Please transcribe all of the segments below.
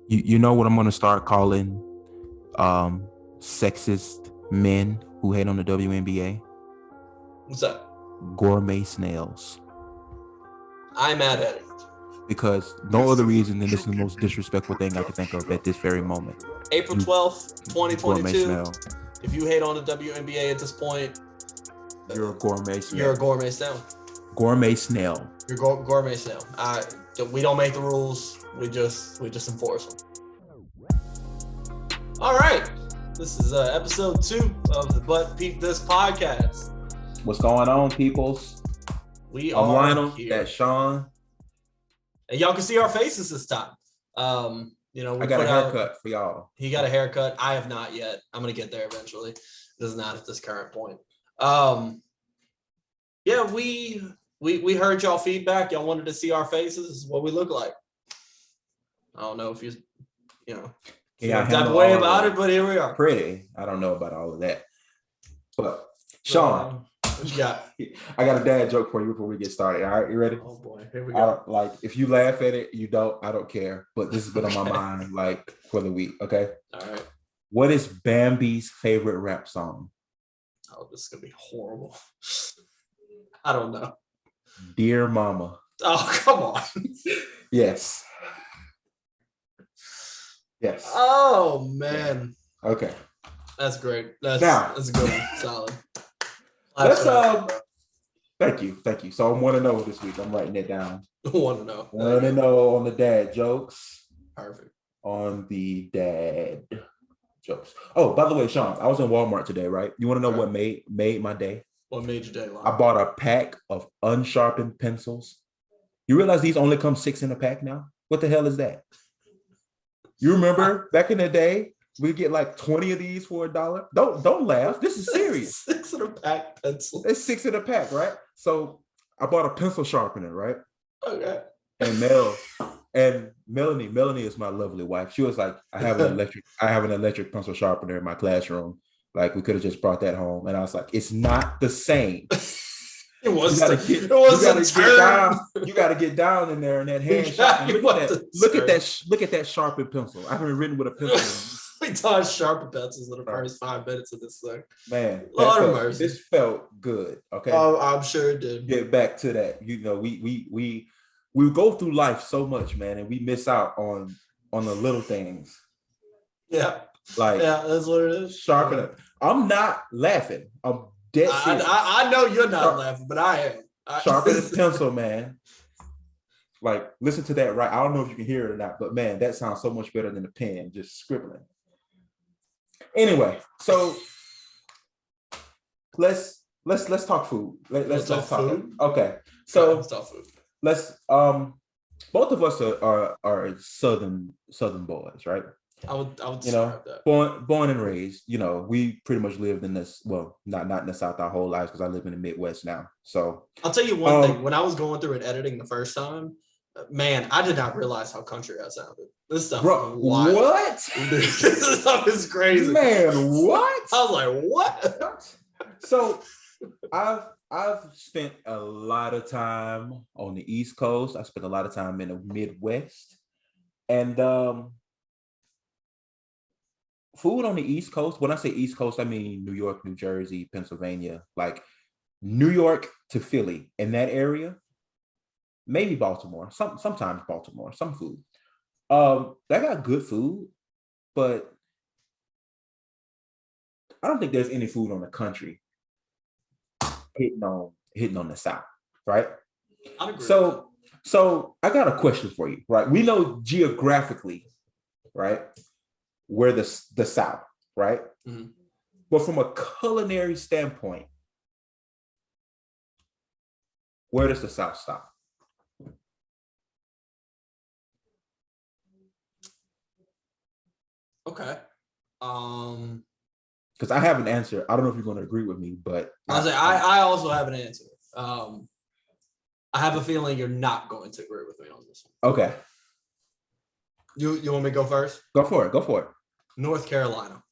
You know what I'm gonna start calling sexist men who hate on the WNBA? What's that? Gourmet snails. I'm mad at it. Because no other reason than this is the most disrespectful thing I can think of at this very moment. April 12th, Gourmet 2022. snail. If you hate on the WNBA at this point, You're a gourmet snail. you're a gourmet snail. Gourmet snail. You're gourmet snail. We don't make the rules. We just enforce them. All right. This is episode 2 of the But Peep This podcast. What's going on, peoples? I'm Lional. here. That's Sean. And y'all can see our faces this time. We I got a haircut for y'all. He got a haircut. I have not yet. I'm gonna get there eventually. This is not at this current point. Yeah, we heard y'all feedback. Y'all wanted to see our faces. This is what we look like. I don't know if you type way about it, but here we are. Pretty. I don't know about all of that. But Sean, what you got? I got a dad joke for you before we get started. All right, you ready? Oh boy, here we go. Like, if you laugh at it, I don't care. But this has been on my mind like for the week. Okay. All right. What is Bambi's favorite rap song? Oh, this is gonna be horrible. I don't know. Dear Mama. Oh, come on. Yes. Yes. Oh man. Okay. That's great. Now, that's a good one. Solid. Let's Thank you. So I'm 1-0 this week. I'm writing it down. 1-0. 1-0 on the dad jokes. Perfect. On the dad jokes. Oh, by the way, Sean, I was in Walmart today, right? You want to know what made my day? What made your day long? I bought a pack of unsharpened pencils. You realize these only come 6 in a pack now? What the hell is that? You remember back in the day, we get like 20 of these for $1. Don't laugh. This is serious. 6 in a pack pencil. It's 6 in a pack, right? So I bought a pencil sharpener, right? Okay. And Melanie is my lovely wife. She was like, I have an electric pencil sharpener in my classroom. Like, we could have just brought that home. And I was like, it's not the same. You gotta get down in there and that hand sharpen. Look at that sharpened pencil. I haven't written with a pencil. We taught sharpened pencils in the first 5 minutes of this thing. Man, this felt good. Okay. Oh, I'm sure it did. Get back to that. You know, we go through life so much, man, and we miss out on the little things. Yeah. Like, yeah, that's what it is. Sharpen it. I'm not laughing. I'm dead serious. I know you're not laughing, but I am. Sharpen the pencil, man. Like, listen to that, right? I don't know if you can hear it or not, but man, that sounds so much better than a pen just scribbling. Anyway, so let's talk food. Let's talk food. Okay, so let's talk food. Let's both of us are southern boys, right? I would describe that. Born and raised, we pretty much lived in this, well, not in the South our whole lives, because I live in the Midwest now. So I'll tell you one thing. When I was going through and editing the first time, man, I did not realize how country I sounded. This stuff is wild. What? This stuff is crazy. Man, what? I was like, what? So I've spent a lot of time on the East Coast. I spent a lot of time in the Midwest. And food on the East Coast, when I say East Coast, I mean New York, New Jersey, Pennsylvania, like New York to Philly, in that area, maybe Baltimore, sometimes Baltimore, some food. They got good food, but I don't think there's any food on the country hitting on the South, right? I agree. So I got a question for you, right? We know geographically, right, where the South, right? Mm-hmm. But from a culinary standpoint, where does the South stop? Okay. Because I have an answer. I don't know if you're going to agree with me, but I also have an answer. I have a feeling you're not going to agree with me on this one. Okay. You want me to go first? Go for it. North Carolina.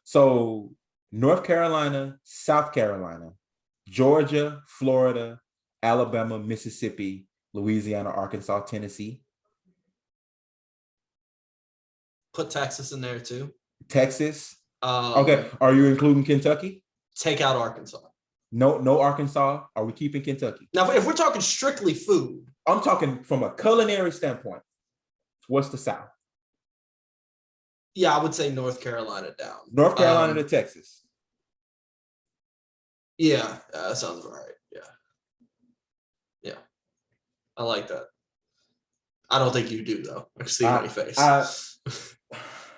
So North Carolina, South Carolina, Georgia, Florida, Alabama, Mississippi, Louisiana, Arkansas, Tennessee. Put Texas in there too. Texas. Okay. Are you including Kentucky? Take out Arkansas. No Arkansas. Are we keeping Kentucky? Now, if we're talking strictly food. I'm talking from a culinary standpoint. What's the South? Yeah, I would say North Carolina down. North Carolina to Texas. Yeah, that sounds right. Yeah. I like that. I don't think you do, though. I can see it on your face. I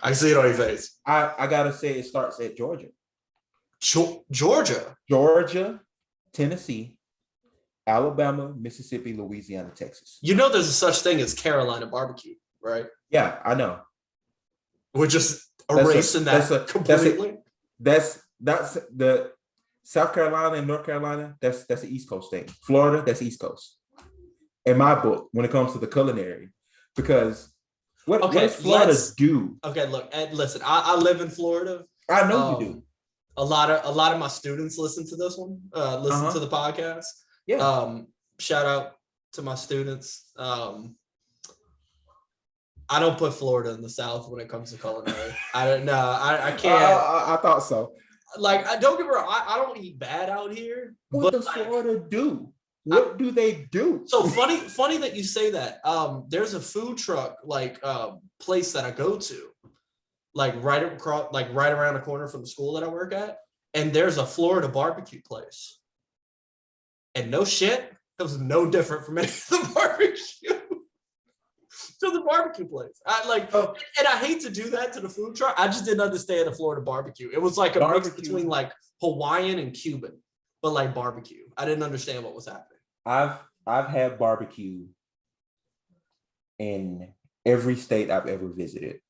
can see it on your face. I got to say it starts at Georgia. Georgia, Tennessee, Alabama, Mississippi, Louisiana, Texas. You know there's a such thing as Carolina barbecue, right? Yeah, I know. We're just erasing that completely. That's the South Carolina and North Carolina. That's the East Coast thing. Florida, that's East Coast. In my book, when it comes to the culinary, because what does Florida do? Okay, look, Ed, listen. I live in Florida. I know you do. A lot of my students listen to this one. Listen to the podcast. Yeah. Shout out to my students. I don't put Florida in the South when it comes to culinary. I don't know. I can't. I thought so. Like, I don't get me wrong. I don't eat bad out here. What does Florida do? What do they do? So funny that you say that. There's a food truck place that I go to, right around the corner from the school that I work at, and there's a Florida barbecue place. And no shit, it was no different from any of the barbecue. To the barbecue place. And I hate to do that to the food truck. I just didn't understand the Florida barbecue. It was like a mix between like Hawaiian and Cuban, but like barbecue. I didn't understand what was happening. I've had barbecue in every state I've ever visited.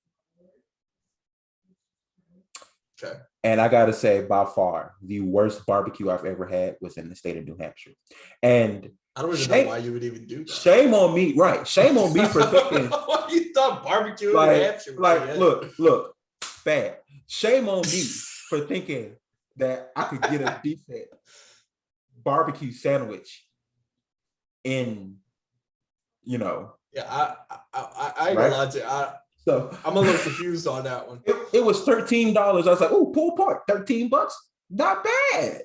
Okay. And I gotta say, by far, the worst barbecue I've ever had was in the state of New Hampshire. And I don't even know why you would even do that. Shame on me, right? Shame on me for thinking. You thought barbecue in New Hampshire. Look, bad. Shame on me for thinking that I could get a decent barbecue sandwich in, Yeah, I ain't gonna lie to you. So I'm a little confused on that one. It was $13. I was like, oh, pulled pork, $13. Not bad,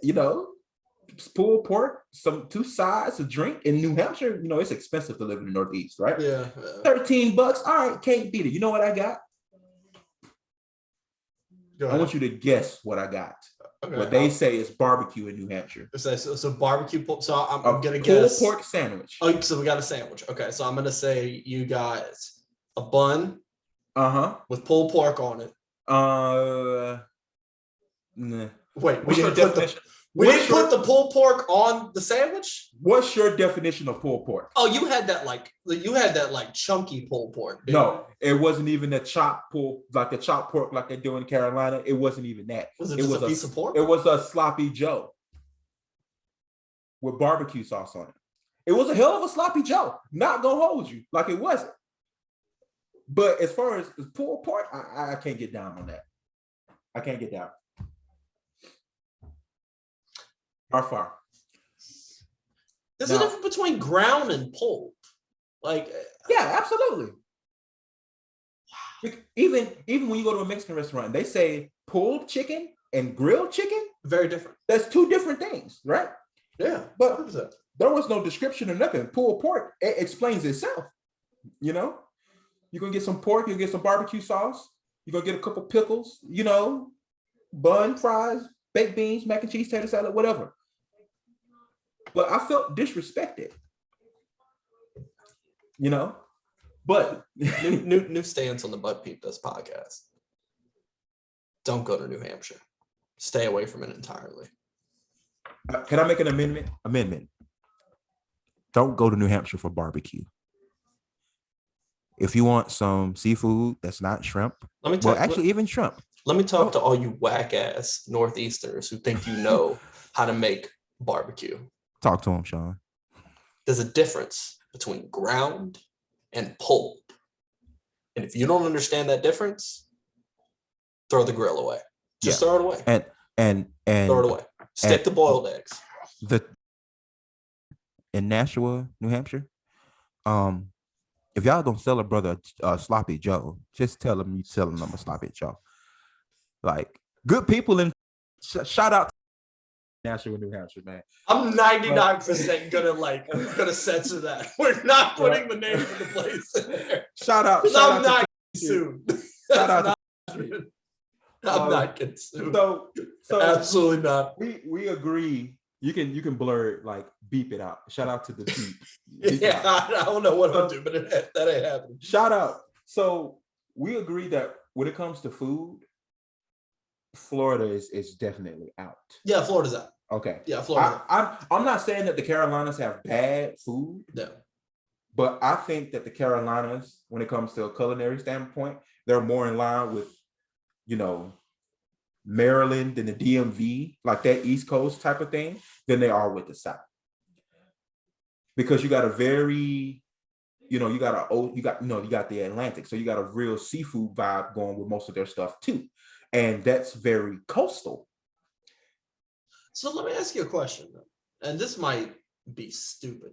pulled pork, two sides, a drink in New Hampshire. It's expensive to live in the Northeast, right? Yeah. $13. All right, can't beat it. You know what I got? I want you to guess what I got. Okay. What they say is barbecue in New Hampshire. So barbecue. So I'm gonna guess pulled pork sandwich. Oh, so we got a sandwich. Okay, so I'm gonna say you got a bun. With pulled pork on it. Nah. Wait, we didn't put the pulled pork on the sandwich? What's your definition of pulled pork? Oh, you had that chunky pulled pork. No, it wasn't even the chopped pork like they do in Carolina. It wasn't even that. Was it just a piece of pork? It was a sloppy Joe with barbecue sauce on it. It was a hell of a sloppy Joe. Not gonna hold you. Like, it wasn't. But as far as pulled pork, I can't get down on that. I can't get down. Far. There's a difference between ground and pulled. Yeah, absolutely. Even when you go to a Mexican restaurant, they say pulled chicken and grilled chicken. Very different. That's two different things, right? Yeah. But there was no description or nothing. Pulled pork, it explains itself. You're going to get some pork, you'll get some barbecue sauce, you're going to get a couple pickles, bun, fries, baked beans, mac and cheese, tater salad, whatever. But I felt disrespected, but new stance on the But Peep This podcast. Don't go to New Hampshire. Stay away from it entirely. Can I make an amendment? Don't go to New Hampshire for barbecue. If you want some seafood that's not shrimp, even shrimp. Let me talk to all you whack ass Northeasterners who think you know how to make barbecue. Talk to them, Sean. There's a difference between ground and pulled. And if you don't understand that difference, throw the grill away. Just throw it away. And throw it away. Stick to boiled eggs. In Nashua, New Hampshire, If y'all don't sell a brother sloppy Joe, just tell him you telling them a sloppy Joe. Like good people in shout out to Nashville, New Hampshire, man. I'm 99% gonna censor that. We're not putting the name of the place in there. Shout out. I'm not getting sued. Shout out I'm not getting sued. So absolutely not. We agree. You can blur it, like beep it out. Shout out to the beep. Yeah, I don't know what I'm doing, but that ain't happening. Shout out. So we agree that when it comes to food, Florida is definitely out. Yeah, Florida's out. Okay. Yeah, Florida. I'm not saying that the Carolinas have bad food. No. But I think that the Carolinas, when it comes to a culinary standpoint, they're more in line with, Maryland and the DMV, like that East Coast type of thing, than they are with the South. Because you got a very, you got the Atlantic, so you got a real seafood vibe going with most of their stuff too, and that's very coastal. So let me ask you a question, and this might be stupid.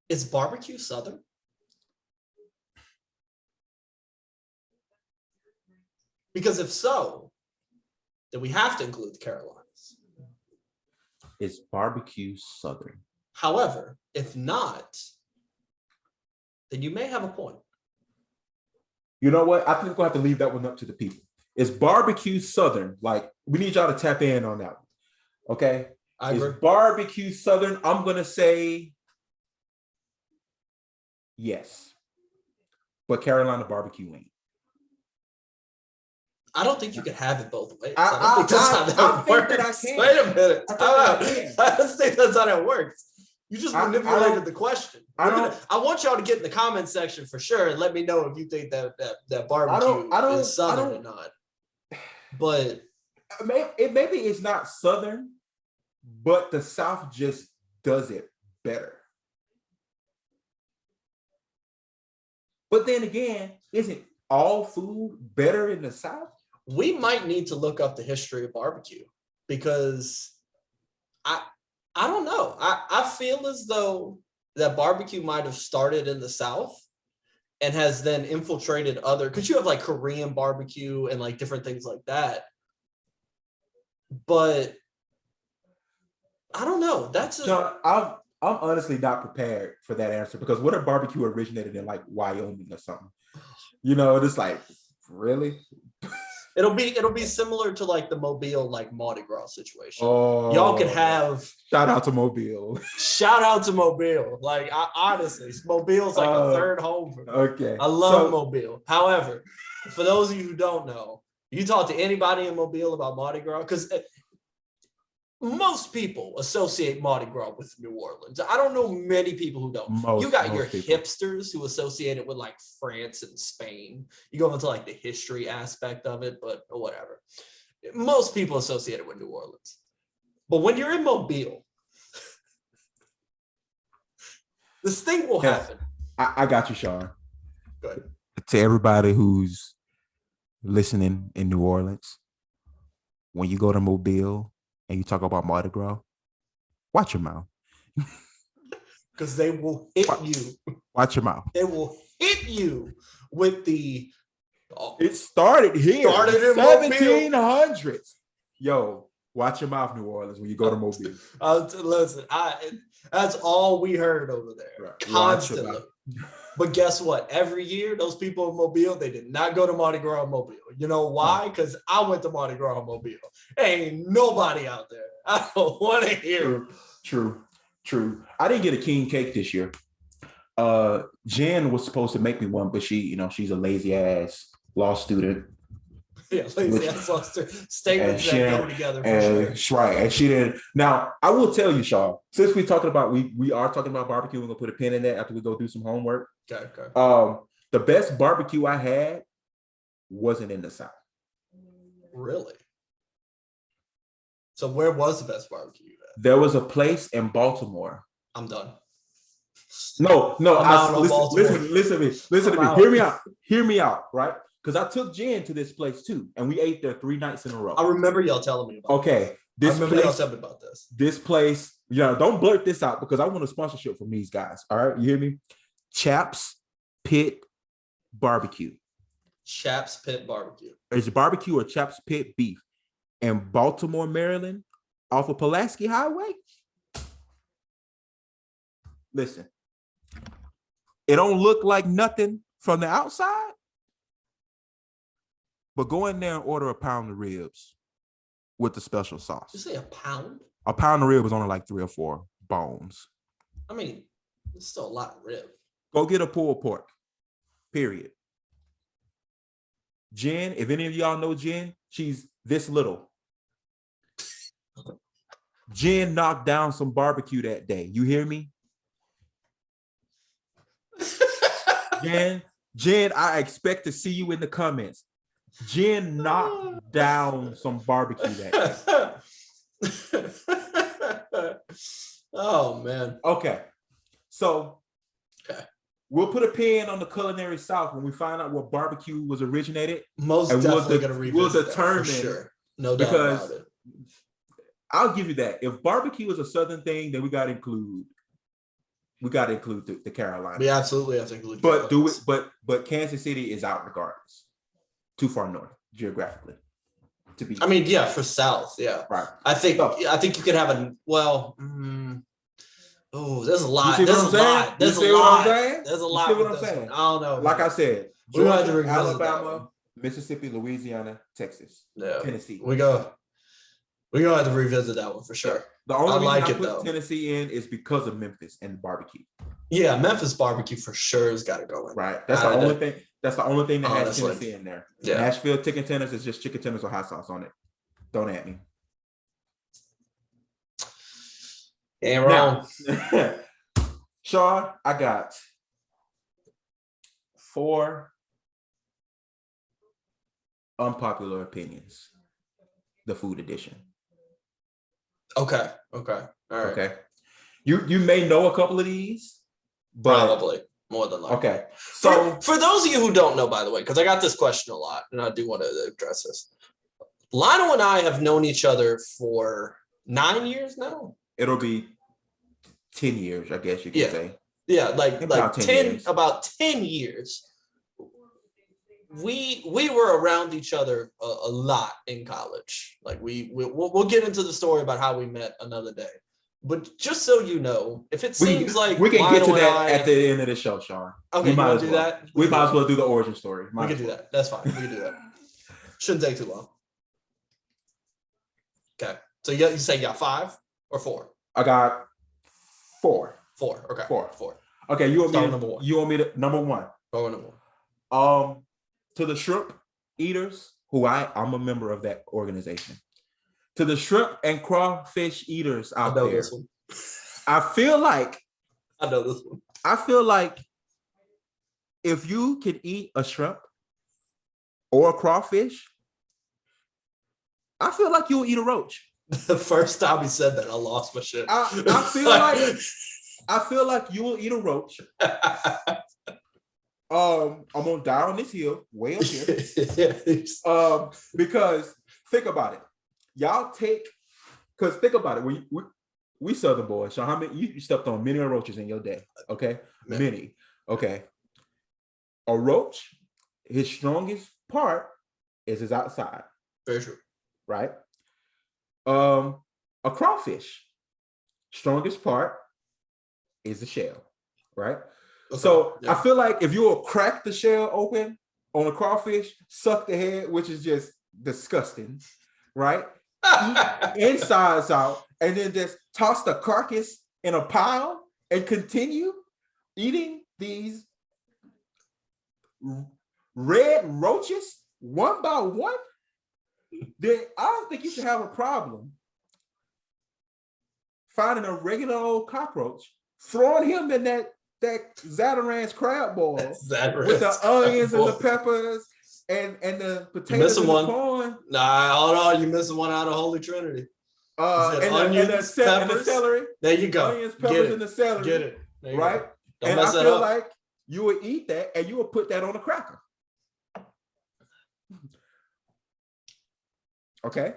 Is barbecue Southern? Because if so, then we have to include the Carolinas. Is barbecue Southern? However, if not, then you may have a point. You know what? I think we'll have to leave that one up to the people. Is barbecue Southern? Like, we need y'all to tap in on that one. Okay? I agree. Is barbecue Southern? I'm going to say yes. But Carolina barbecue ain't. I don't think you can have it both ways. I don't think that's how that works. Wait a minute. I don't think that's how that works. You just manipulated the question. I want y'all to get in the comment section for sure and let me know if you think that barbecue is Southern or not. But maybe it's not Southern, but the South just does it better. But then again, isn't all food better in the South? We might need to look up the history of barbecue because I don't know. I feel as though that barbecue might have started in the South and has then infiltrated because you have like Korean barbecue and like different things like that. But I don't know. I'm honestly not prepared for that answer because what if barbecue originated in like Wyoming or something? It's like, really? It'll be similar to like the Mobile like Mardi Gras situation. Oh, y'all could have shout out to Mobile. Shout out to Mobile. Like honestly, Mobile's like a third home for me. Okay. I love Mobile. However, for those of you who don't know, you talk to anybody in Mobile about Mardi Gras because most people associate Mardi Gras with New Orleans. I don't know many people who don't. You got your hipsters who associate it with like France and Spain. You go into like the history aspect of it, but whatever. Most people associate it with New Orleans. But when you're in Mobile, this thing will happen. I got you, Sean. Go ahead. To everybody who's listening in New Orleans, when you go to Mobile, and you talk about Mardi Gras, watch your mouth. Because they will hit you. Watch your mouth. They will hit you with the... it started here. Started in 1700s. Yo, watch your mouth, New Orleans, when you go to Mobile. Listen, that's all we heard over there. Right. Constantly. But guess what? Every year, those people in Mobile, they did not go to Mardi Gras in Mobile. You know why? Because I went to Mardi Gras in Mobile. Ain't nobody out there. I don't want to hear. True. I didn't get a king cake this year. Jen was supposed to make me one, but she's a lazy ass law student. Yeah, lazy ass law student. Statements that go together for sure. Right, and she didn't. Now, I will tell you, Shaw, since we are talking about barbecue, we're gonna put a pin in that after we go do some homework. Okay. The best barbecue I had wasn't in the South. Really? So where was the best barbecue you had? There was a place in Baltimore. I'm done. No. Listen to me. Hear me out. Right? Because I took Jen to this place too, and we ate there 3 nights in a row. I remember y'all telling me about. Okay, y'all telling me about this. This place Yeah, don't blurt this out because I want a sponsorship from these guys. All right, you hear me? Chaps Pit Barbecue. Chaps Pit Barbecue. It's barbecue or Chaps Pit beef in Baltimore, Maryland, off of Pulaski Highway. Listen, it don't look like nothing from the outside, but go in there and order a pound of ribs with the special sauce. You say a pound? A pound of rib is only like 3 or 4 bones. I mean, it's still a lot of rib. Go get a pulled pork. Period. Jen, if any of y'all know Jen, she's this little. Jen knocked down some barbecue that day. You hear me? Jen, I expect to see you in the comments. Jen knocked down some barbecue that day. Oh man. Okay. So we'll put a pin on the culinary South when we find out where barbecue was originated. Most and definitely gonna revisit we'll determine that for sure. No doubt about it. I'll give you that. If barbecue is a Southern thing, then we gotta include the Carolinas. We absolutely have to include. But but Kansas City is out regardless. Too far north geographically. To be. I mean, yeah, for South, yeah. Right. I think you could have a there's a lot. There's a lot. There's a lot. There's a lot. What I'm saying? I don't know. Like I said, Georgia, Alabama, Mississippi, Louisiana, Texas, Tennessee. We're gonna have to revisit that one for sure. The only reason I put though. Tennessee in is because of Memphis and barbecue. Yeah, Memphis barbecue for sure has got to go in. Right. That's the only thing. That's the only thing that has Honestly. Tennessee in there. Yeah. Nashville chicken tenders is just chicken tenders with hot sauce on it. Don't at me. Ain't wrong. Now, Sean, I got 4 unpopular opinions. The food edition. Okay. All right. Okay. You may know a couple of these, but probably more than likely. Okay. So for those of you who don't know, by the way, because I got this question a lot, and I do want to address this. Lionel and I have known each other for 9 years now. It'll be 10 years, I guess you can say. Yeah, like about 10 years. We were around each other a lot in college. Like we'll get into the story about how we met another day. But just so you know, if it seems like we can Lionel get to that at the end of the show, Sean. Okay, we might as do well. that. We might as well do the origin story. We can do that. That's fine. We can do that. Shouldn't take too long. Okay. So you say you got 5 or 4? I got 4. 4. Okay. 4. Okay, you want me number 1. You want me to number 1? Oh, number 1. To the shrimp eaters, who I'm a member of that organization. To the shrimp and crawfish eaters out there, this one. I feel like I know this one. I feel like if you can eat a shrimp or a crawfish, I feel like you'll eat a roach. The first time he said that, I lost my shit. I feel like you will eat a roach. I'm gonna die on this hill, way up here. Because think about it. Y'all because think about it. We Southern boys. So how many you stepped on many roaches in your day? Okay, many. Okay, a roach, his strongest part is his outside. Very true. Right. A crawfish, strongest part is the shell. Right. Okay. So I feel like if you will crack the shell open on a crawfish, suck the head, which is just disgusting, right? Eat insides out, and then just toss the carcass in a pile and continue eating these red roaches one by one, then I don't think you should have a problem finding a regular old cockroach, throwing him in that Zatarain's crab bowl with the onions and the peppers and the potatoes and the corn. Nah, hold on, you missing one out of Holy Trinity. And the celery. There you go. Onions, peppers, and the celery. Get it. Right? And I feel like you would eat that and you would put that on a cracker. Okay.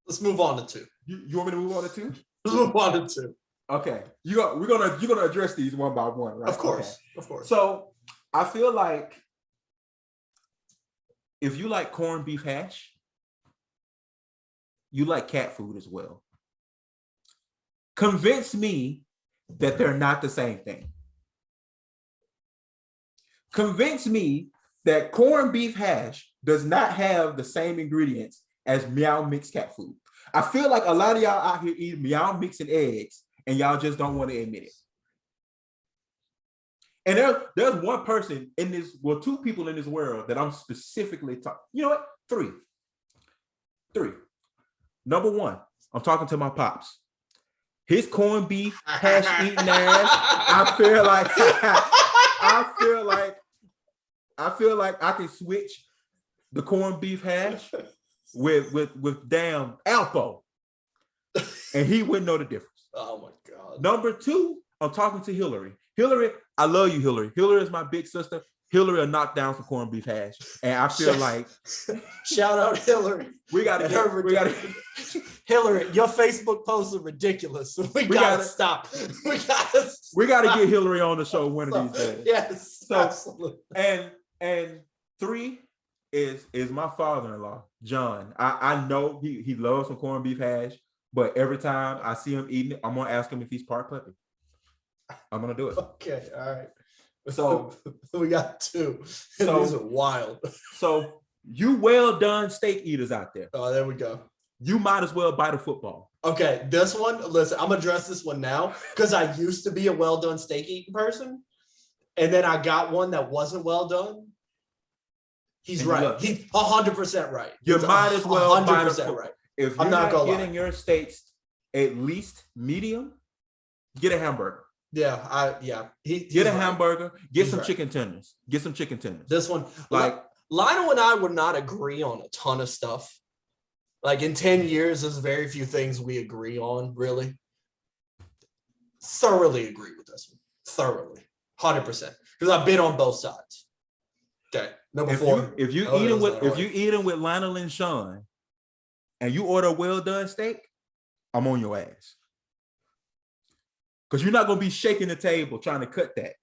Let's move on to 2. You want me to move on to 2? Let's move on to 2. Okay, you're gonna address these one by one, right? Of course, Okay. of course. So I feel like if you like corned beef hash, you like cat food as well. Convince me that they're not the same thing. Convince me that corned beef hash does not have the same ingredients as Meow Mix cat food. I feel like a lot of y'all out here eat Meow Mix and eggs, and y'all just don't want to admit it. And there's one person in this, well, two people in this world that I'm specifically talking. You know what? Three. Number one, I'm talking to my pops. His corned beef hash eating ass. I feel like I can switch the corned beef hash with damn Alpo, and he wouldn't know the difference. Oh my God. Number two, I'm talking to Hillary. Hillary, I love you, Hillary. Hillary is my big sister. Hillary will knock down some corned beef hash, and I feel like shout out Hillary. We gotta Hillary, your Facebook posts are ridiculous. We gotta stop. We gotta get Hillary on the show one of these days. Yes, so, absolutely. And three is my father-in-law, John. I know he loves some corned beef hash, but every time I see him eating it, I'm gonna ask him if he's part puppy. I'm gonna do it. Okay, all right. So we got two. So these are wild. So you well done steak eaters out there. Oh, there we go. You might as well bite a football. Okay, this one, listen, I'm gonna address this one now because I used to be a well done steak eating person, and then I got one that wasn't well done. He's right. He's 100% right. You might as well bite a football. Right. If you're not getting your steaks at least medium, get a hamburger. Yeah, get a hamburger. Get some chicken tenders. Get some chicken tenders. This one, like Lionel and I would not agree on a ton of stuff. Like in 10 years, there's very few things we agree on. Really, thoroughly agree with this one. Thoroughly, 100%. Because I've been on both sides. Okay, number four. If you eating with Lionel and Sean, and you order a well done steak, I'm on your ass. Because you're not going to be shaking the table trying to cut that.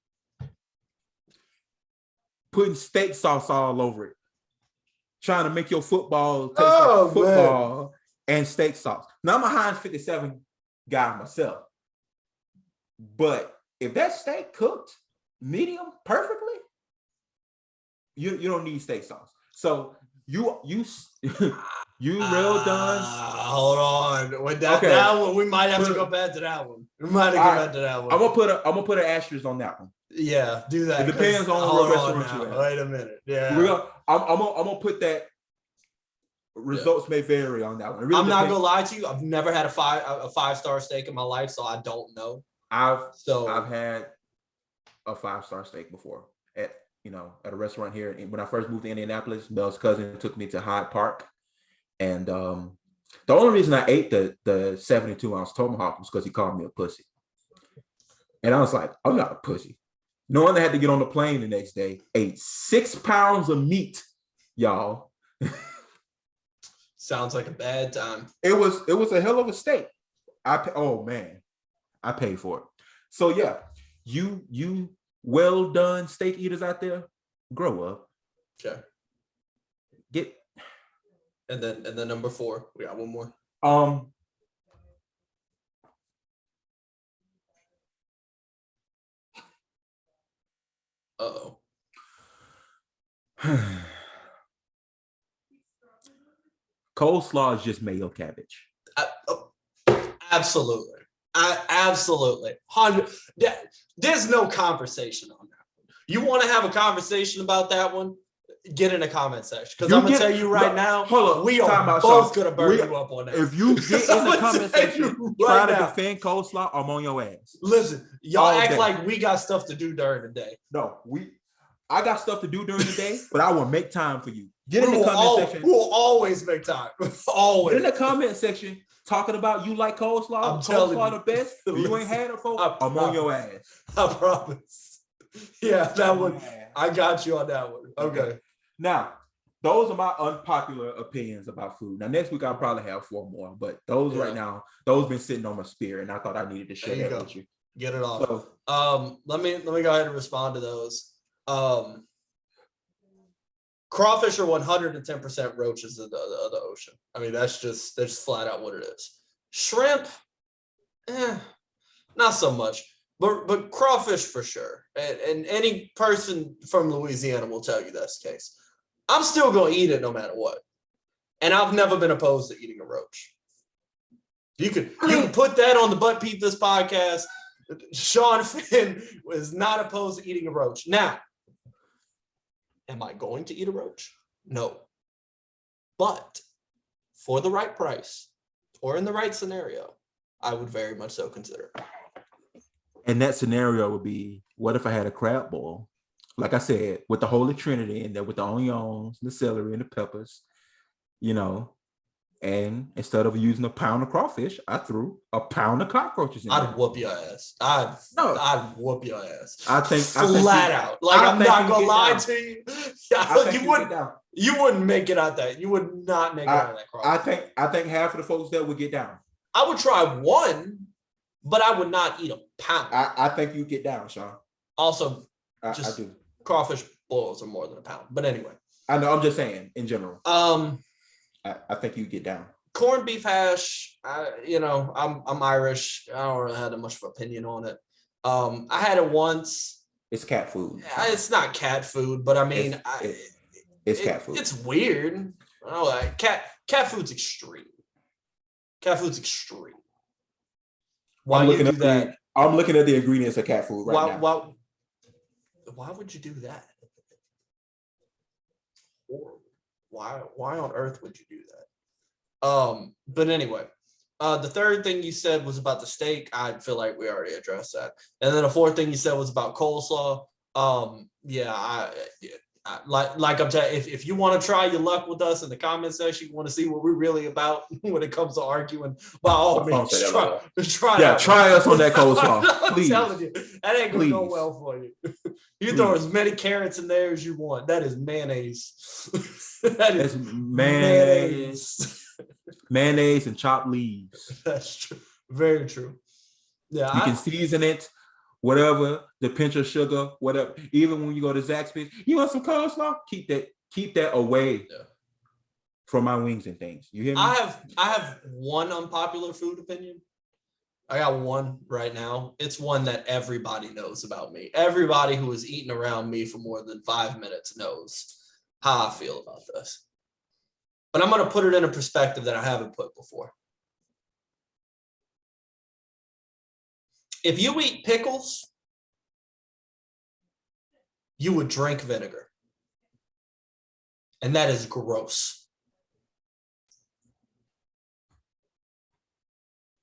Putting steak sauce all over it. Trying to make your football taste like football and steak sauce. Now, I'm a Heinz 57 guy myself. But if that steak cooked medium perfectly, you don't need steak sauce. So you well done. Hold on. With that one, we might have to go back to that one. We might have to go back to that one. I'm gonna put an asterisk on that one. Yeah, do that. It depends on what restaurant you're at. Wait a minute. Yeah. I'm gonna put that. Results may vary on that one. Really I'm not gonna lie to you. I've never had a 5-star steak in my life, so I don't know. I've had a 5-star steak before at a restaurant here. When I first moved to Indianapolis, Mel's cousin took me to Hyde Park. And the only reason I ate the 72-ounce tomahawk was because he called me a pussy. And I was like, I'm not a pussy. No one that had to get on the plane the next day ate 6 pounds of meat, y'all. Sounds like a bad time. It was a hell of a steak. I paid for it. So yeah, you well done steak eaters out there, grow up. Okay. And then number 4, we got one more. Uh-oh. Coleslaw is just mayo cabbage. Absolutely. Absolutely. There's no conversation on that one. You want to have a conversation about that one? Get in the comment section, because I'm gonna tell you right now, we are both gonna burn you up on that. If you get in the comment section, try to defend coleslaw, I'm on your ass. Listen, y'all act like we got stuff to do during the day. No, I got stuff to do during the day, but I will make time for you. Get in the comment section. We will always make time. Always. Get in the comment section talking about you like coleslaw. I'm coleslaw the best. If you ain't had it before, I'm on your ass. I promise. Yeah, that one. I got you on that one. Okay. Now, those are my unpopular opinions about food. Now next week I'll probably have 4 more, but those right now, those been sitting on my spirit, and I thought I needed to share that with you. Get it off. So, let me go ahead and respond to those. Crawfish are 110% roaches of the ocean. I mean, that's just flat out what it is. Shrimp, not so much, but crawfish for sure. And any person from Louisiana will tell you that's the case. I'm still going to eat it no matter what. And I've never been opposed to eating a roach. You can put that on the But Peep This podcast. Sean Finn was not opposed to eating a roach. Now, am I going to eat a roach? No. But for the right price or in the right scenario, I would very much so consider it. And that scenario would be, what if I had a crab boil? Like I said, with the Holy Trinity in there, with the onions, the celery, and the peppers, and instead of using a pound of crawfish, I threw a pound of cockroaches in there. I'd whoop your ass. I'd whoop your ass. I think flat out. Like, I'm not gonna lie to you. You wouldn't make it out that. You would not make it out of that crawfish. I think half of the folks there would get down. I would try one, but I would not eat a pound. I think you get down, Sean. Also, I do. Crawfish boils are more than a pound. But anyway. I know, I'm just saying in general. I think you get down. Corned beef hash, I'm Irish. I don't really have that much of an opinion on it. I had it once. It's cat food. It's not cat food, but I mean, it's cat food. It's weird. I don't like cat food's extreme. Cat food's extreme. Why I'm looking you do that? I'm looking at the ingredients of cat food right now. Why would you do that? Why on earth would you do that? But anyway, the third thing you said was about the steak. I feel like we already addressed that. And then the fourth thing you said was about coleslaw. Like I'm telling you, if you want to try your luck with us in the comment section, you want to see what we're really about when it comes to arguing, by all means, try us on that coleslaw, please. I'm telling you, that ain't gonna go well for you. You throw as many carrots in there as you want. That is mayonnaise. That is mayonnaise. Mayonnaise and chopped leaves. That's true. Very true. Yeah, you can season it. Whatever, the pinch of sugar, whatever. Even when you go to Zaxby's, you want some coleslaw? Keep that away from my wings and things. You hear me? I have one unpopular food opinion. I got one right now. It's one that everybody knows about me. Everybody who has eaten around me for more than 5 minutes knows how I feel about this. But I'm going to put it in a perspective that I haven't put before. If you eat pickles, you would drink vinegar. And that is gross.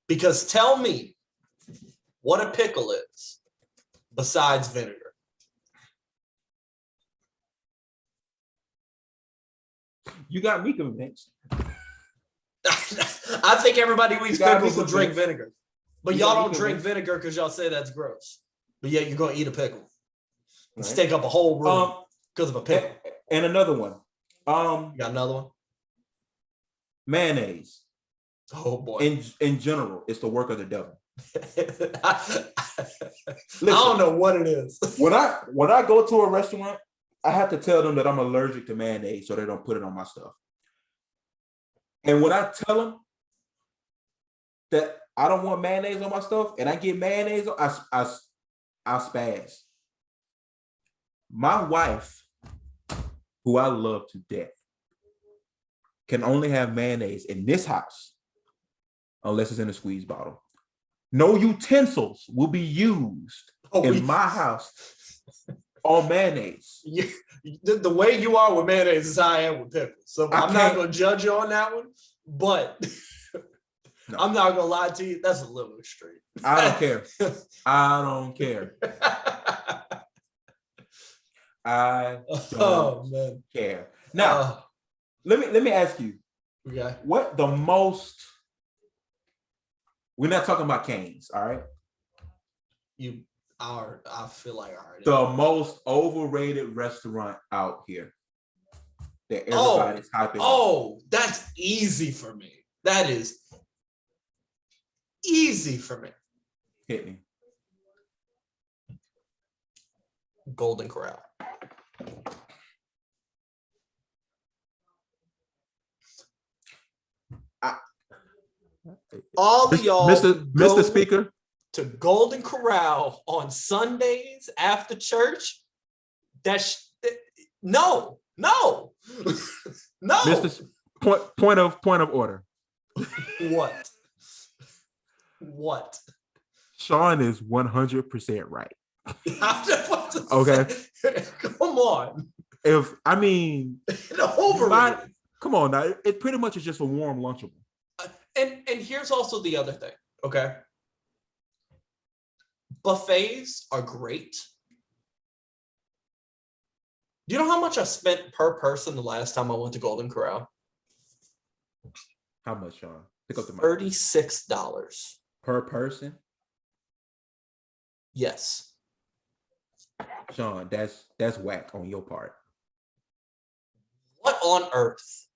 Because tell me what a pickle is besides vinegar. You got me convinced. I think everybody who eats pickles will drink vinegar. But y'all don't drink vinegar because y'all say that's gross. But yet you're going to eat a pickle. And stake up a whole room because of a pickle. And another one. You got another one? Mayonnaise. Oh, boy. In general, it's the work of the devil. I don't know what it is. When I go to a restaurant, I have to tell them that I'm allergic to mayonnaise so they don't put it on my stuff. And when I tell them that I don't want mayonnaise on my stuff and I get mayonnaise, I spaz. My wife, who I love to death, can only have mayonnaise in this house unless it's in a squeeze bottle. No utensils will be used in my house on mayonnaise. The way you are with mayonnaise is how I am with pickles. So I'm not going to judge you on that one, but no. I'm not going to lie to you. That's a little extreme. I don't care. I don't care. I don't care. Now, let me ask you. Okay. What the most? We're not talking about canes, all right? I feel like I already. The most overrated restaurant out here that everybody's hyping. Oh, that's easy for me. That is easy for me. Hit me. Golden Corral. All of y'all, Mr. Speaker, to Golden Corral on Sundays after church. No. Mr. Point of order. What? Sean is 100% right. Okay. Come on. Come on now. It pretty much is just a warm Lunchable. And here's also the other thing, okay? Buffets are great. Do you know how much I spent per person the last time I went to Golden Corral? How much, Sean? Pick up the mic. $36 per person. Yes. Sean, that's whack on your part. What on earth?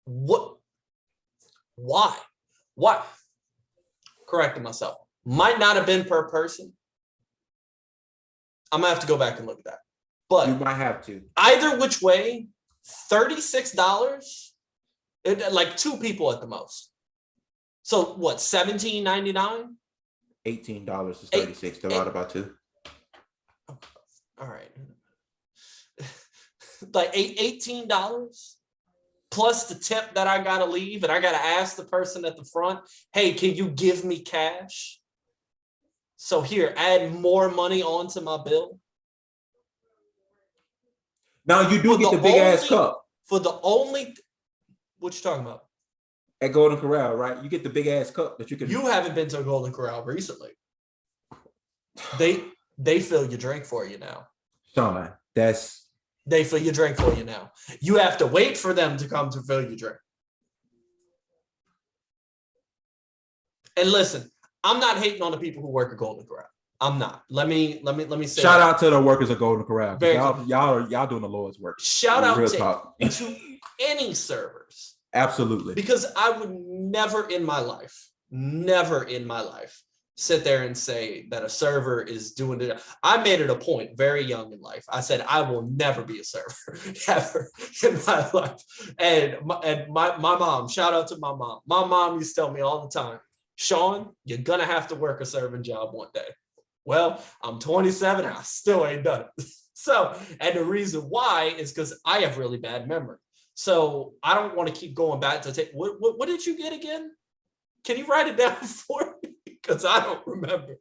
What? Why? Correcting myself. Might not have been per person. I'm gonna have to go back and look at that. But you might have to. Either which way, $36. Like two people at the most. So what? $17.99. $18 is 36. Divided by 2. All right. Like $18 plus the tip that I gotta leave, and I gotta ask the person at the front, "Hey, can you give me cash? So here, add more money onto my bill." Now you do get the big ass cup. What you talking about? At Golden Corral, right? You get the big ass cup that you can. You haven't been to a Golden Corral recently. They fill your drink for you now. Sean, they fill your drink for you now. You have to wait for them to come to fill your drink. And listen, I'm not hating on the people who work at Golden Corral. I'm not. Let me say. Shout out to the workers at Golden Corral. Y'all doing the Lord's work. Shout out to any servers. Absolutely. Because I would never in my life, sit there and say that a server is doing it. I made it a point very young in life. I said, I will never be a server ever in my life. And my mom, shout out to my mom. My mom used to tell me all the time, Sean, you're going to have to work a serving job one day. Well, I'm 27 and I still ain't done it. So, and the reason why is because I have really bad memory. So I don't want to keep going back to take, what did you get again? Can you write it down for me? Because I don't remember.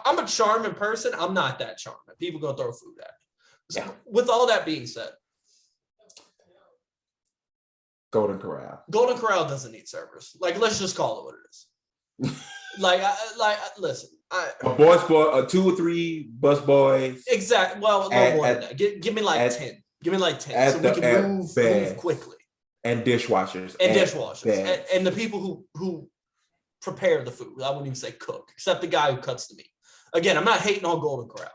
I'm a charming person. I'm not that charming. People gonna throw food at me. So yeah. With all that being said, Golden Corral doesn't need servers. Like, let's just call it what it is. Listen. A boy sport, 2 or 3 bus boys. Exactly. Well, a little more than that. Give me like 10. Give me like 10 so we can move quickly. And dishwashers. And the people who prepare the food. I wouldn't even say cook, except the guy who cuts the meat. Again, I'm not hating on Golden Corral,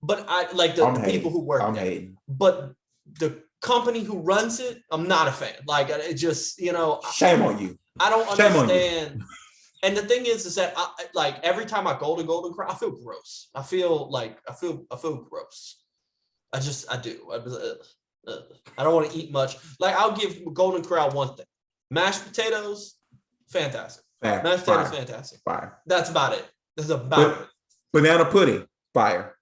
but I like the people who work there. Hating. But the company who runs it, I'm not a fan. Like, it just, shame on you. I don't understand. And the thing is that I like every time I go to Golden Corral, I feel gross. I feel gross. I do. I don't want to eat much. Like, I'll give Golden Corral one thing: mashed potatoes, fantastic. Mashed potatoes, fantastic. Fire. That's about it. It. Banana pudding, fire.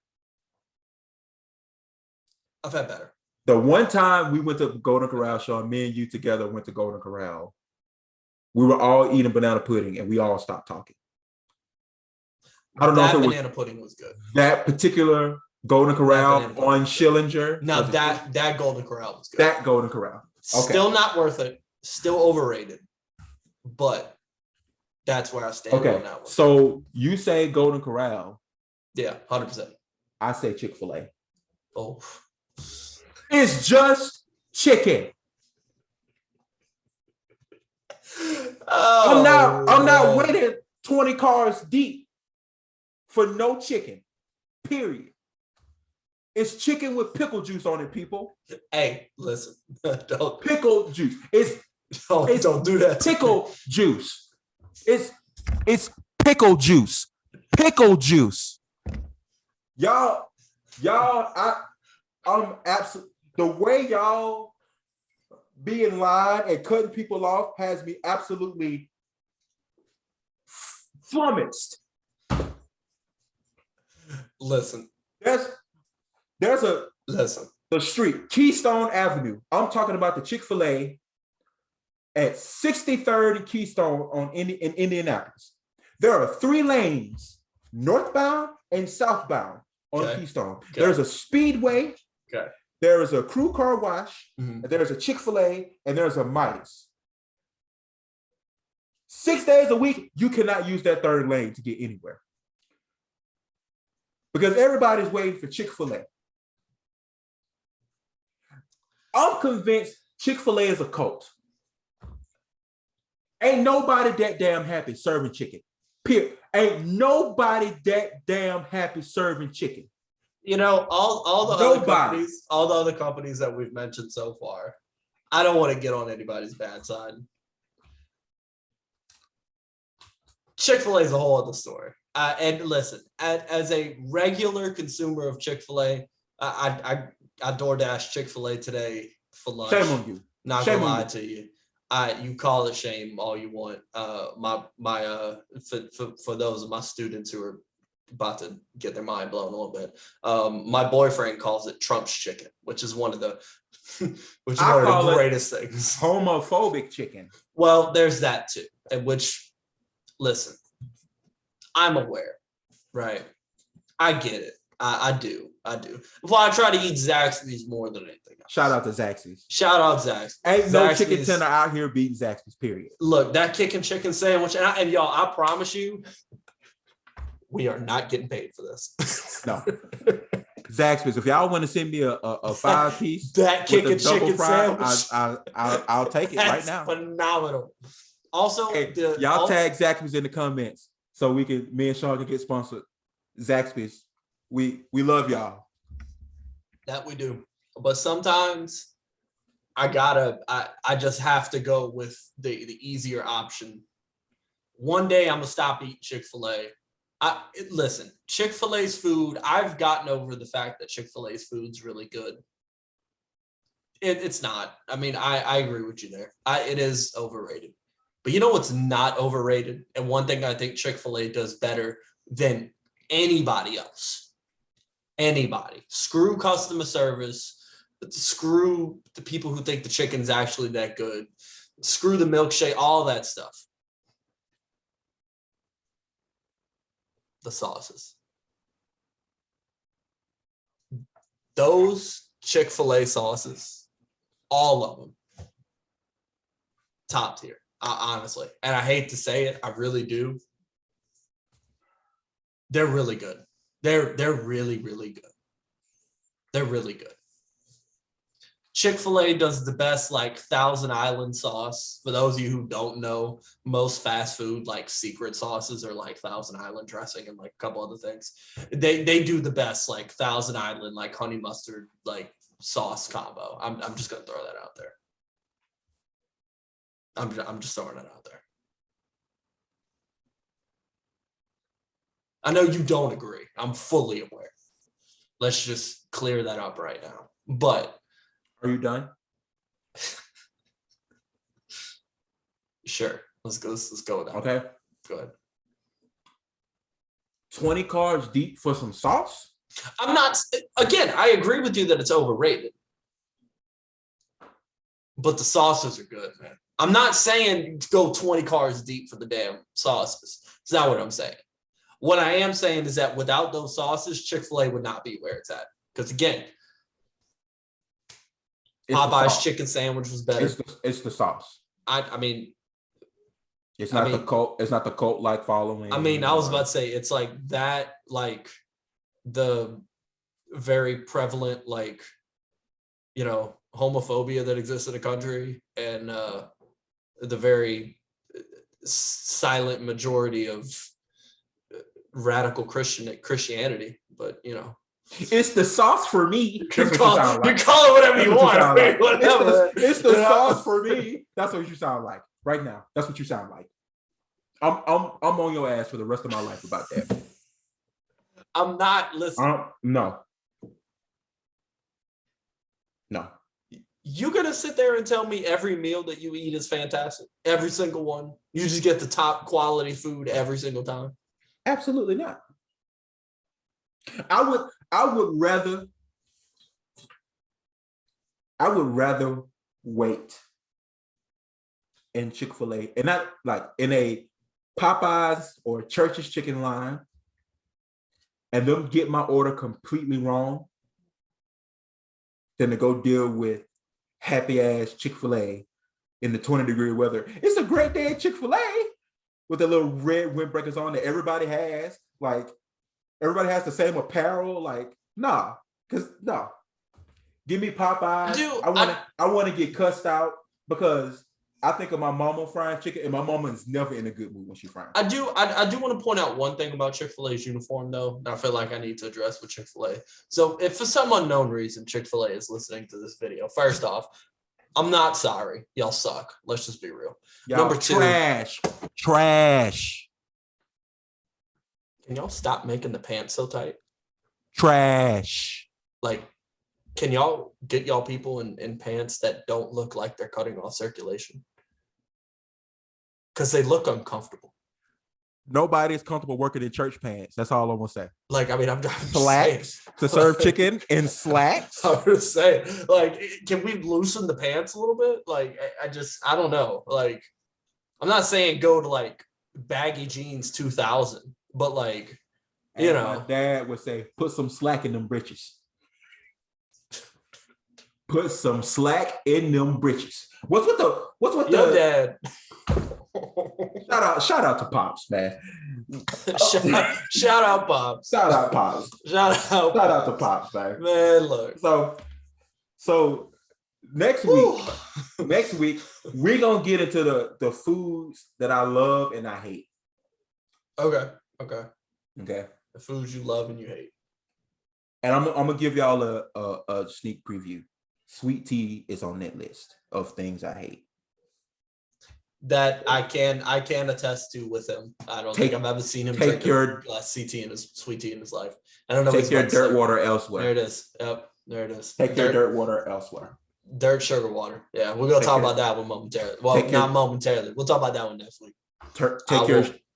I've had better. The one time we went to Golden Corral, Sean, me and you together went to Golden Corral. We were all eating banana pudding and we all stopped talking. I don't know if banana pudding was good. That particular Golden Corral on Schillinger. No, that Golden Corral was good. That Golden Corral. Okay. Still not worth it. Still overrated. But that's where I stand on that one. So you say Golden Corral. Yeah, 100%. I say Chick-fil-A. Oh. It's just chicken. I'm not waiting 20 cars deep for no chicken. Period. It's chicken with pickle juice on it, people. Hey, listen, don't Pickle juice. It's don't do that. pickle juice. It's pickle juice. Pickle juice. Y'all, I'm absolutely the way y'all be in line and cutting people off has me absolutely flummoxed. Listen, there's a the street, Keystone Avenue. I'm talking about the Chick-fil-A at 63rd and Keystone in Indianapolis. There are 3 lanes, northbound and southbound on Keystone. Okay. There's a Speedway. Okay. There is a Crew Car Wash. Mm-hmm. There's a Chick-fil-A, and there's a Midas. 6 days a week, you cannot use that 3rd lane to get anywhere. Because everybody's waiting for Chick-fil-A. I'm convinced Chick-fil-A is a cult. Ain't nobody that damn happy serving chicken. Period. Ain't nobody that damn happy serving chicken. You know, all the other companies that we've mentioned so far, I don't want to get on anybody's bad side. Chick-fil-A is a whole other story. And listen, as a regular consumer of Chick-fil-A, I DoorDash Chick-fil-A today for lunch. Shame on you. Not gonna lie to you. You call it shame all you want. For those of my students who are about to get their mind blown a little bit, my boyfriend calls it Trump's chicken, which is one of the greatest things. Homophobic chicken. Well, there's that too. And which, listen, I'm aware, right? I get it. I do. Well, I try to eat Zaxby's more than anything else. Shout out to Zaxby's. Shout out Zaxby's. Ain't no chicken tender out here beating Zaxby's, period. Look, that kicking chicken sandwich, and y'all, I promise you, we are not getting paid for this. No. Zaxby's, if y'all want to send me a 5-piece that kicking chicken sandwich, I'll take it right now. Phenomenal. Also, hey, y'all tag Zaxby's in the comments so me and Sean can get sponsored. Zaxby's. We love y'all. That we do. But sometimes I just have to go with the easier option. One day I'm gonna stop eating Chick-fil-A. Listen, Chick-fil-A's food, I've gotten over the fact that Chick-fil-A's food's really good. It's not. I mean, I agree with you there. It is overrated. But you know what's not overrated? And one thing I think Chick-fil-A does better than anybody else. Anybody. Screw customer service. Screw the people who think the chicken's actually that good. Screw the milkshake, all that stuff. The sauces. Those Chick-fil-A sauces, all of them, top tier, honestly. And I hate to say it, I really do. They're really good. They're really, really good. They're really good. Chick-fil-A does the best like Thousand Island sauce. For those of you who don't know, most fast food like secret sauces are like Thousand Island dressing and like a couple other things. They do the best like Thousand Island like honey mustard like sauce combo. I'm just gonna throw that out there. I'm just throwing it out there. I know you don't agree. I'm fully aware. Let's just clear that up right now. But are you done? Sure. Let's go with that. Okay. Go ahead. 20 cars deep for some sauce? Again, I agree with you that it's overrated. But the sauces are good, man. I'm not saying go 20 cars deep for the damn sauces. It's not what I'm saying. What I am saying is that without those sauces, Chick-fil-A would not be where it's at. Because again, Popeye's chicken sandwich was better. It's the sauce. I mean, it's not the cult. It's not the cult like following. I mean, I was about to say it's like that, like the very prevalent, like, you know, homophobia that exists in the country, and the very silent majority of radical Christianity. But you know, It's the sauce for me. That's what you sound like. You call it whatever you want. Like. Whatever. It's the sauce for me. That's what you sound like right now. That's what you sound like. I'm on your ass for the rest of my life about that. I'm not listening. No. You gonna sit there and tell me every meal that you eat is fantastic? Every single one? You just get the top quality food every single time? Absolutely not. I would rather wait in Chick-fil-A and not like in a Popeyes or Church's chicken line and them get my order completely wrong than to go deal with happy ass Chick-fil-A in the 20-degree weather. It's a great day at Chick-fil-A with the little red windbreakers on that everybody has. Like everybody has the same apparel. Like, nah. Give me Popeyes. Dude, I want to get cussed out because I think of my mama frying chicken, and my mama is never in a good mood when she frying. I do want to point out one thing about Chick-fil-A's uniform, though, that I feel like I need to address with Chick-fil-A. So if for some unknown reason Chick-fil-A is listening to this video, first off, I'm not sorry. Y'all suck. Let's just be real. Y'all Number two, trash. Can y'all stop making the pants so tight? Trash. Like, can y'all get y'all people in pants that don't look like they're cutting off circulation? Because they look uncomfortable. Nobody is comfortable working in church pants. That's all I'm gonna say. Like, I mean, I'm slacks to serve chicken in slacks. I'm just saying, like, can we loosen the pants a little bit? Like, I don't know. Like, I'm not saying go to like baggy jeans 2000, but like, you know, my dad would say, put some slack in them britches. Put some slack in them britches. What's with your the dad? Shout out to Pops, man. Shout out Pops. Shout out Pops. Shout out to Pops, man. Man, look. So next week we're gonna get into the foods that I love and I hate. Okay. The foods you love and you hate. And I'm gonna give y'all a sneak preview. Sweet tea is on that list of things I hate. That I can attest to with him. I don't think I've ever seen him drink a glass sweet tea in his life. I don't know. Take your dirt water elsewhere. There it is. Yep, there it is. Take your dirt water elsewhere. Dirt sugar water. Yeah, we're gonna talk about that one momentarily. Well, not momentarily. We'll talk about that one next week.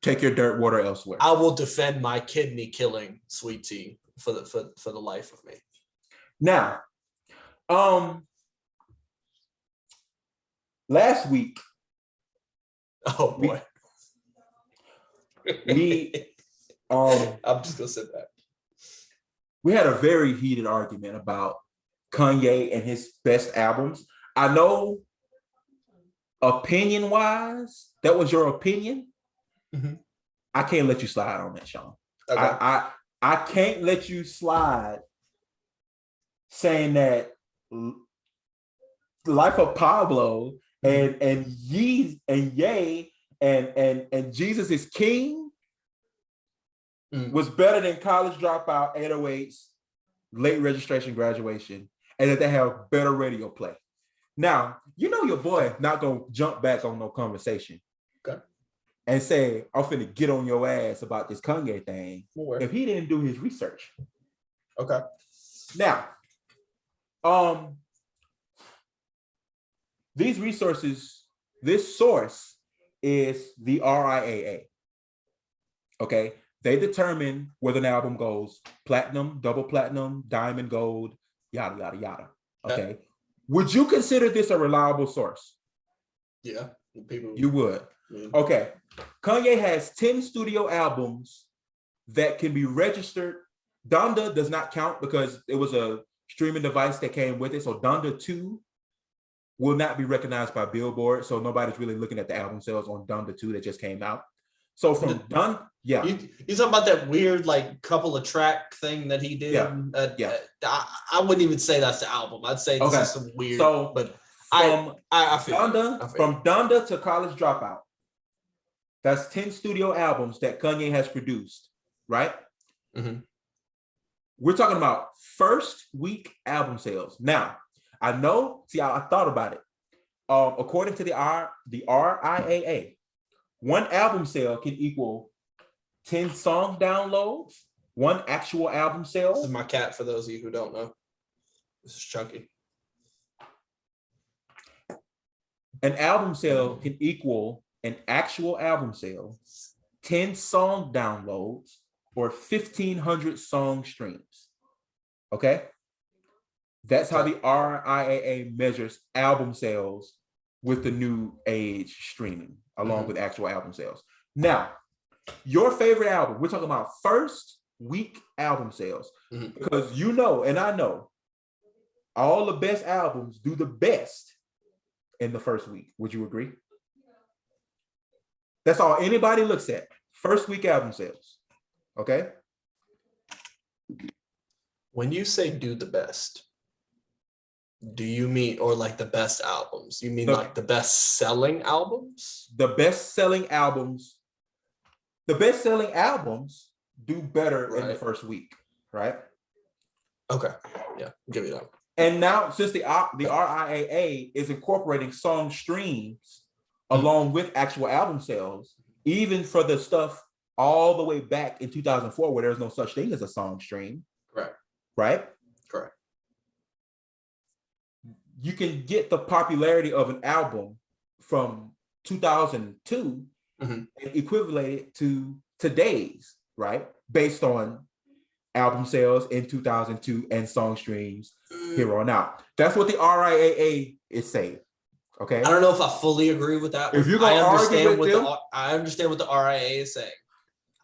Take your dirt water elsewhere. I will defend my kidney killing sweet tea for the life of me. Now, last week. Oh boy. I'm just gonna sit back. We had a very heated argument about Kanye and his best albums. I know opinion-wise, that was your opinion. Mm-hmm. I can't let you slide on that, Sean. Okay. I can't let you slide saying that Life of Pablo and Ye and Ye and Jesus is King was better than College Dropout, 808s, Late Registration, Graduation, and that they have better radio play. Now, you know your boy not gonna jump back on no conversation. Okay. And say, I'm finna get on your ass about this Kanye thing More. if he didn't do his research. Okay. Now, these resources, this source is the RIAA. Okay. They determine whether an album goes platinum, double platinum, diamond, gold, yada, yada, yada. Okay. Would you consider this a reliable source? Yeah. You would. Yeah. Okay. Kanye has 10 studio albums that can be registered. Donda does not count because it was a streaming device that came with it. So Donda 2 will not be recognized by Billboard. So nobody's really looking at the album sales on Donda 2 that just came out. So from Donda, yeah. You talking about that weird like couple of track thing that he did? Yeah. I wouldn't even say that's the album. I'd say this is some weird. So, but from I feel Donda, from Donda to College Dropout, that's 10 studio albums that Kanye has produced, right? Mm-hmm. We're talking about first week album sales. Now, I know, see, I thought about it. According to the RIAA, one album sale can equal 10 song downloads, one actual album sale. This is my cat, for those of you who don't know. This is Chunky. An album sale can equal an actual album sale, 10 song downloads, or 1,500 song streams. Okay? That's how the RIAA measures album sales with the new age streaming, along with actual album sales. Now, your favorite album, we're talking about first week album sales, because you know, and I know, all the best albums do the best in the first week. Would you agree? That's all anybody looks at. First week album sales. Okay? When you say do the best, do you mean, or like the best albums? You mean like the best selling albums? The best selling albums. The best selling albums do better in the first week, right? Okay. Yeah, give you that. And now, since the RIAA is incorporating song streams along with actual album sales, even for the stuff all the way back in 2004, where there's no such thing as a song stream. Correct. Right? Correct. You can get the popularity of an album from 2002 and equivalent it to today's, right? Based on album sales in 2002 and song streams here on out. That's what the RIAA is saying. Okay. I don't know if I fully agree with that. If you're gonna argue with them, I understand what the RIAA is saying.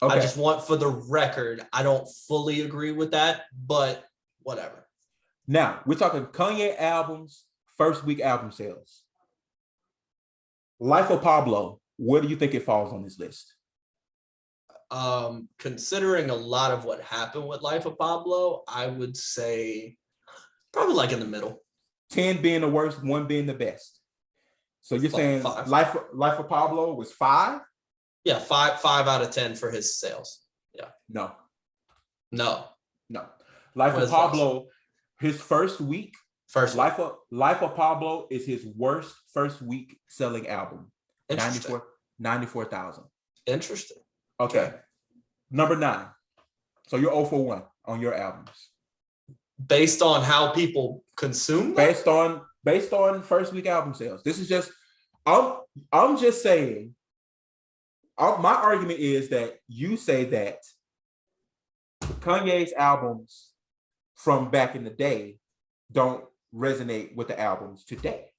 Okay. I just want for the record, I don't fully agree with that, but whatever. Now we're talking Kanye albums, first week album sales. Life of Pablo, where do you think it falls on this list? Considering a lot of what happened with Life of Pablo, I would say probably like in the middle. 10 being the worst, 1 being the best. So you're saying 5. Life of Pablo was 5? Yeah, 5 out of 10 for his sales. Yeah. No. Life of Pablo, his first week. Life of Pablo is his worst first week selling album. 94,000. Interesting. Okay. Number 9. So you're 0 for 1 on your albums. Based on how people consume them? Based on first week album sales. This is just, I'm just saying, my argument is that you say that Kanye's albums from back in the day don't resonate with the albums today.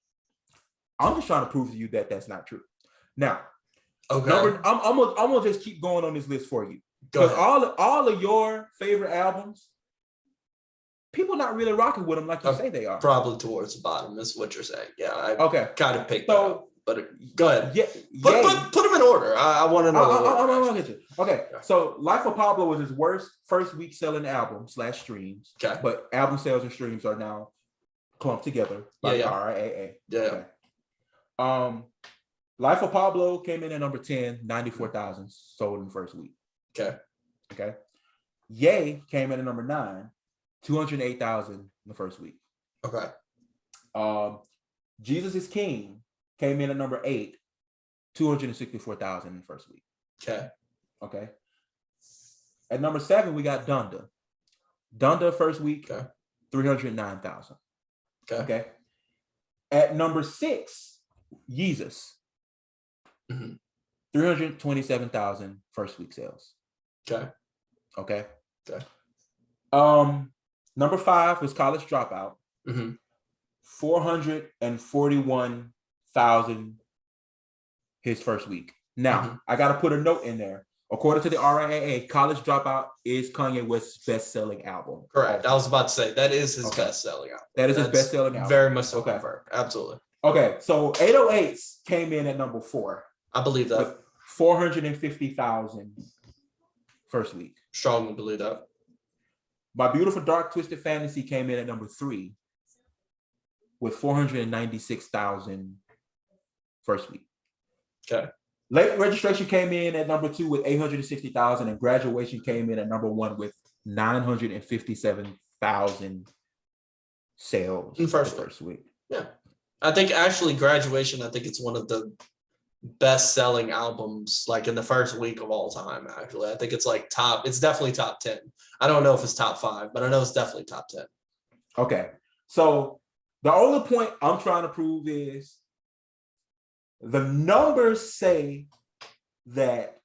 I'm just trying to prove to you that that's not true. Now, I'm gonna just keep going on this list for you, because all of your favorite albums, people not really rocking with them like you say they are. Probably towards the bottom is what you're saying. Yeah, I kind of picked that up, but go ahead. Yeah, put them in order. I want to know. Okay, so Life of Pablo was his worst first week selling album / streams. Okay, but album sales and streams are now clumped together by the RIAA. Yeah. Okay. Life of Pablo came in at number 10, 94,000 sold in the first week. Okay. Ye came in at number 9, 208,000 in the first week. Okay. Jesus is King came in at number 8, 264,000 in the first week. Okay. At number 7, we got Donda. Donda first week, 309,000. Okay. At number 6, Yeezus. 327,000 first week sales. Okay. Number 5 was College Dropout. 441,000 his first week. Now, I got to put a note in there. According to the RIAA, College Dropout is Kanye West's best-selling album. Correct. I was about to say that is his best-selling album. That is his best-selling album. Very much so. Confirmed. Absolutely. Okay, so 808s came in at number 4. I believe that. With 450,000 first week. Strongly believe that. My Beautiful Dark Twisted Fantasy came in at number 3 with 496,000 first week. Okay. Late Registration came in at number 2 with 860,000, and Graduation came in at number 1 with 957,000 sales in the first week. Yeah. I think actually Graduation, I think it's one of the best-selling albums like in the first week of all time. Actually, I think it's like it's definitely top 10. I don't know if it's top 5, but I know it's definitely top 10. Okay, so the only point I'm trying to prove is the numbers say that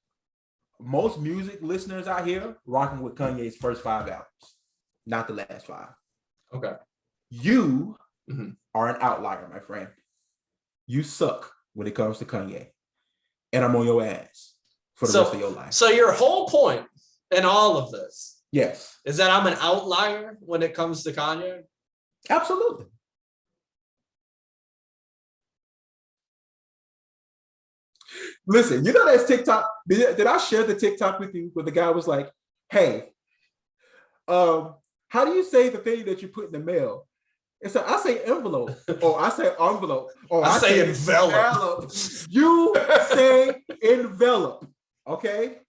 most music listeners out here rocking with Kanye's first 5 albums, not the last 5. Okay, you are an outlier, my friend. You suck when it comes to Kanye, and I'm on your ass for the rest of your life. So your whole point in all of this, yes, is that I'm an outlier when it comes to Kanye? Absolutely. Listen, you know that's TikTok. Did I share the TikTok with you where the guy was like, "Hey, how do you say the thing that you put in the mail?" And so I say envelope, or I say envelope, or I say envelope. You say envelope, okay?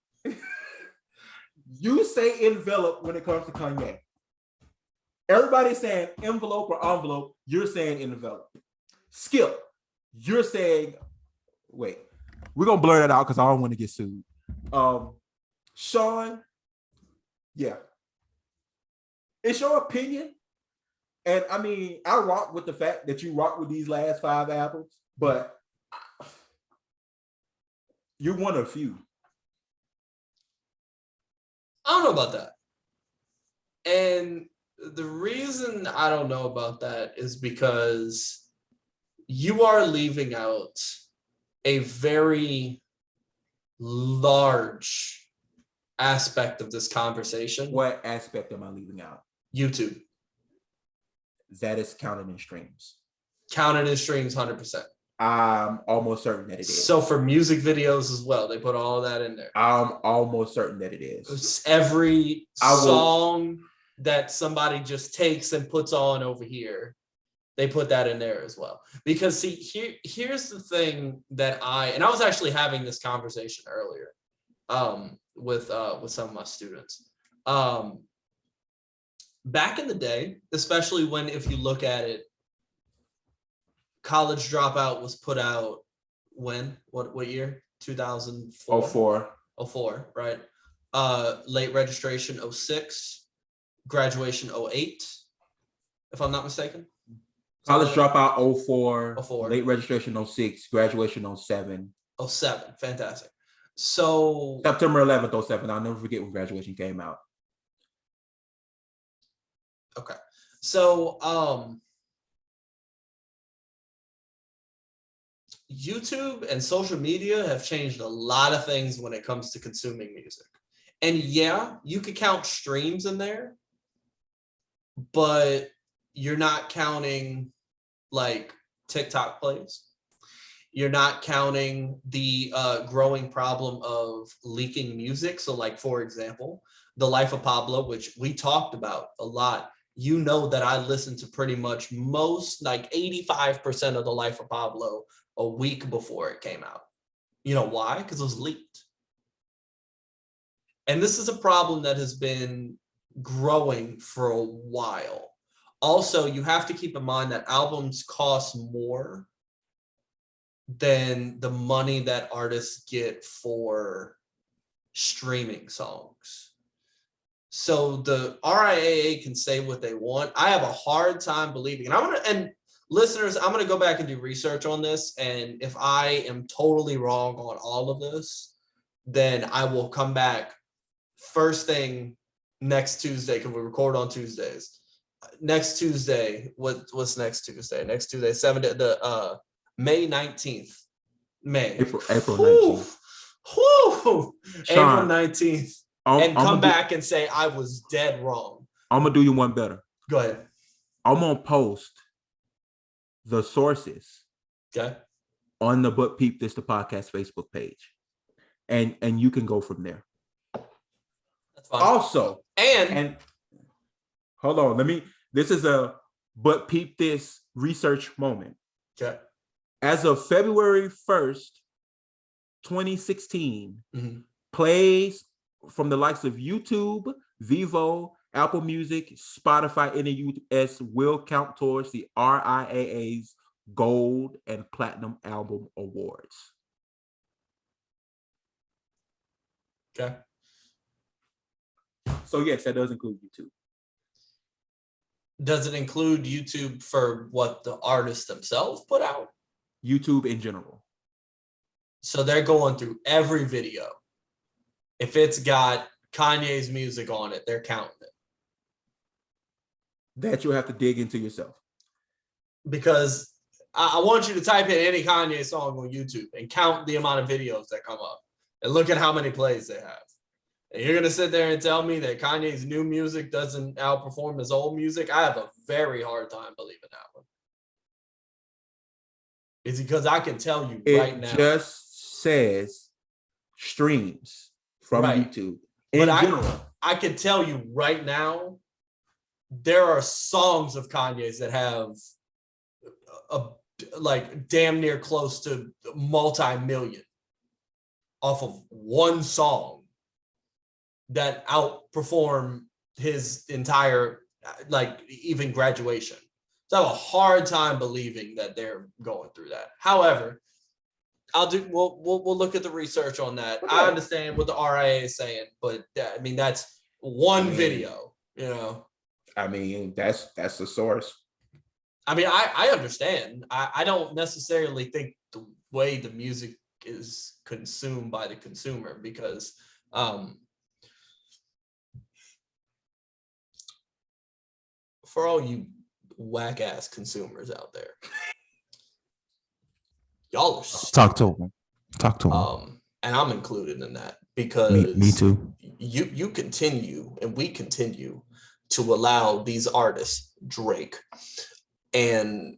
You say envelope when it comes to Kanye. Everybody's saying envelope or envelope. You're saying envelope. Skip, you're saying, wait, we're going to blur that out because I don't want to get sued. Sean, yeah. It's your opinion. And I mean, I rock with the fact that you rock with these last 5 albums, but you're one of few. I don't know about that. And the reason I don't know about that is because you are leaving out a very large aspect of this conversation. What aspect am I leaving out? YouTube. That is counted in streams. Counted in streams 100%. I'm almost certain that it is. So for music videos as well, they put all that in there. I'm almost certain that it is. It's every song that somebody just takes and puts on over here, they put that in there as well. Because see, here's the thing that I was actually having this conversation earlier with some of my students. Back in the day, especially if you look at it, College Dropout was put out when? What year? 2004? 04, right? Late Registration 06, Graduation 08, if I'm not mistaken. College Dropout 04, Late Registration 06, Graduation 07. 07, fantastic. So September 11th, 07. I'll never forget when Graduation came out. Okay. So YouTube and social media have changed a lot of things when it comes to consuming music. And yeah, you could count streams in there, but you're not counting like TikTok plays. You're not counting the growing problem of leaking music. So like, for example, The Life of Pablo, which we talked about a lot. You know that I listened to pretty much most, like 85% of The Life of Pablo a week before it came out. You know why? Because it was leaked. And this is a problem that has been growing for a while. Also, you have to keep in mind that albums cost more than the money that artists get for streaming songs. So the RIAA can say what they want. I have a hard time believing, and listeners, I'm gonna go back and do research on this. And if I am totally wrong on all of this, then I will come back first thing next Tuesday, because we record on Tuesdays. Next Tuesday, what's next Tuesday? Next Tuesday, May 19th. April 19th. Whew. April 19th. And come back and say I was dead wrong. I'm gonna do you one better. Go ahead. I'm gonna post the sources on the But Peep This the podcast Facebook page, and you can go from there. That's fine. Also, and hold on, this is a But Peep This research moment. Okay. As of February 1st, 2016, plays from the likes of YouTube, Vivo, Apple Music, Spotify in the US will count towards the RIAA's Gold and Platinum Album Awards. Okay. So yes, that does include YouTube. Does it include YouTube for what the artists themselves put out? YouTube in general. So they're going through every video. If it's got Kanye's music on it, they're counting it. That you'll have to dig into yourself. Because I want you to type in any Kanye song on YouTube and count the amount of videos that come up and look at how many plays they have. And you're going to sit there and tell me that Kanye's new music doesn't outperform his old music? I have a very hard time believing that one. It's because I can tell you right now. It just says streams from YouTube in general. I can tell you right now, there are songs of Kanye's that have like damn near close to multi-million off of one song that outperform his entire, like, even graduation. So I have a hard time believing that they're going through that. However, we'll look at the research on that. Okay. I understand what the RIA is saying, but I mean, that's one video, you know. I mean, that's the source. I mean, I understand. I don't necessarily think the way the music is consumed by the consumer, because for all you whack ass consumers out there, y'all are stupid. Talk to them. And I'm included in that, because me too. You continue, and we continue to allow these artists, Drake, and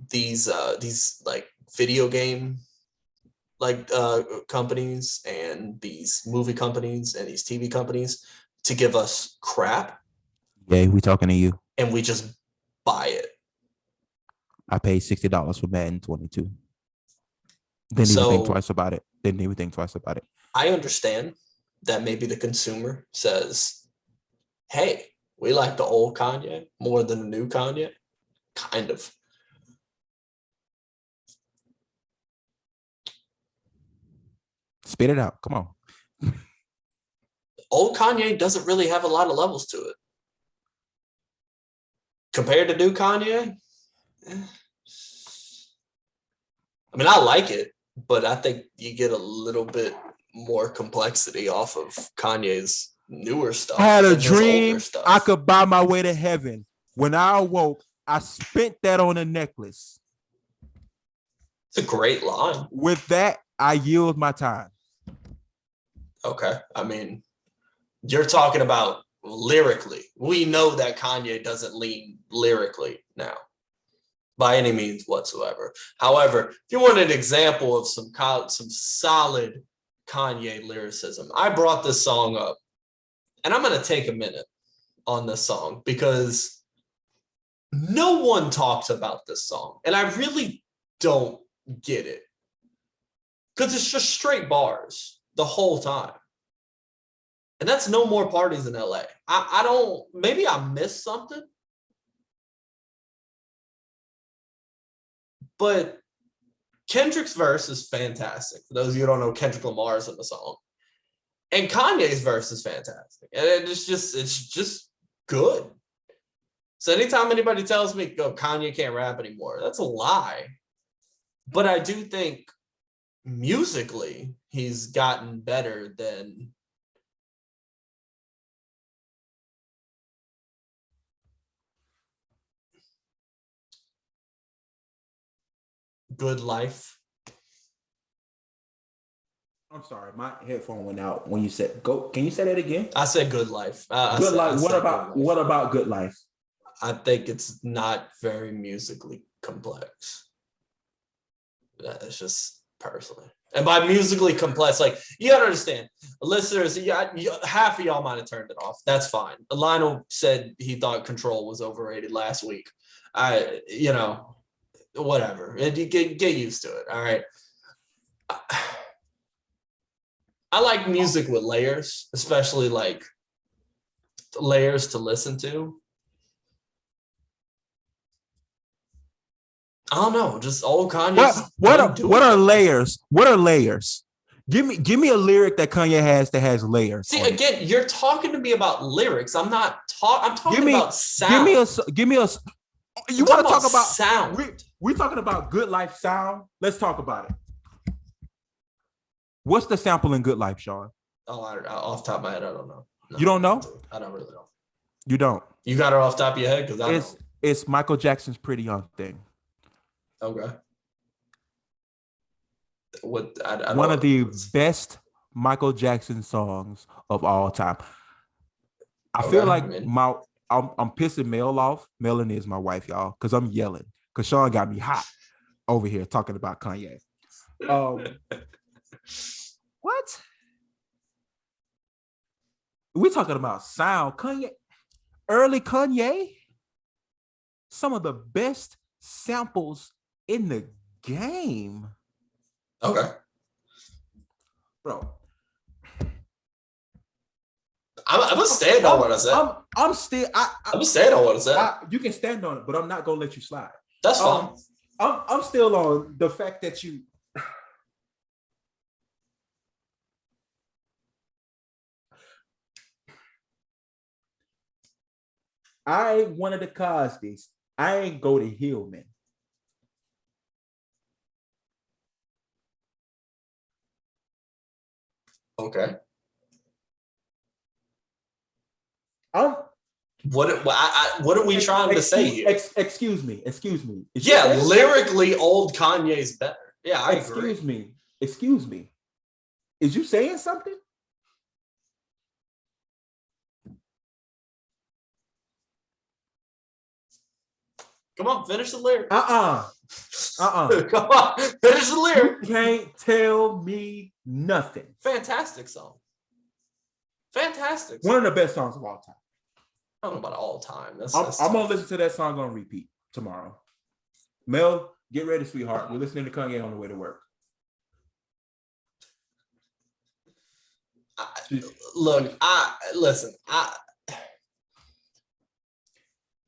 these like video game companies, and these movie companies, and these TV companies to give us crap. Yeah, we talking to you. And we just buy it. I paid $60 for Madden 22. Didn't even think twice about it. I understand that maybe the consumer says, hey, we like the old Kanye more than the new Kanye. Kind of. Spit it out. Come on. Old Kanye doesn't really have a lot of levels to it. Compared to new Kanye, I mean, I like it, but I think you get a little bit more complexity off of Kanye's newer stuff. I had a dream I could buy my way to heaven. When I awoke, I spent that on a necklace. It's a great line. With that, I yield my time. Okay. I mean, you're talking about lyrically. We know that Kanye doesn't lean lyrically now by any means whatsoever. However, if you want an example of some solid Kanye lyricism, I brought this song up, and I'm going to take a minute on this song because no one talks about this song, and I really don't get it, because it's just straight bars the whole time. And that's No More Parties in LA. I don't, maybe I missed something, but Kendrick's verse is fantastic. For those of you who don't know, Kendrick Lamar's in the song. And Kanye's verse is fantastic. And it's just good. So anytime anybody tells me, oh, Kanye can't rap anymore, that's a lie. But I do think musically, he's gotten better than Good Life. I'm sorry, my headphone went out when you said go. Can you say that again? I said Good Life. Good Life. What about Good Life? I think it's not very musically complex. That's just personally. And by musically complex, like, you gotta understand, listeners, half of y'all might have turned it off. That's fine. Lional said he thought Control was overrated last week. Whatever. Get used to it. All right. I like music with layers, especially like layers to listen to. I don't know, just old Kanye. What are layers? What are layers? Give me a lyric that Kanye has that has layers. See, again, you're talking to me about lyrics. I'm talking about sound. Give me a. You want to talk about sound? We're talking about Good Life sound. Let's talk about it. What's the sample in Good Life, Sean? Oh, off the top of my head, I don't know. No, you don't know? I don't really know. You don't. You got it off the top of your head? Because it's Michael Jackson's Pretty Young Thing. Okay. One of the best Michael Jackson songs of all time. I feel like I'm pissing Mel off. Melanie is my wife, y'all, because I'm yelling. Because Sean got me hot over here talking about Kanye. What? We talking about sound. Kanye, early Kanye, some of the best samples in the game. Okay. Bro. I'm gonna stand on what I said. I'm gonna stand on what I said. You can stand on it, but I'm not gonna let you slide. That's fine. I'm still on the fact that you. I ain't one of the Cosbys. I ain't go to Hillman. Okay. What are we trying to say here? Excuse me. Yeah, lyrically, old Kanye's better. Yeah, I agree. Excuse me. Is you saying something? Come on, finish the lyric. Come on, finish the lyric. You can't tell me nothing. Fantastic song. Fantastic. One of the best songs of all time. I don't know about all time. I'm gonna listen to that song on repeat tomorrow. Mel, get ready, sweetheart. We're listening to Kanye on the way to work.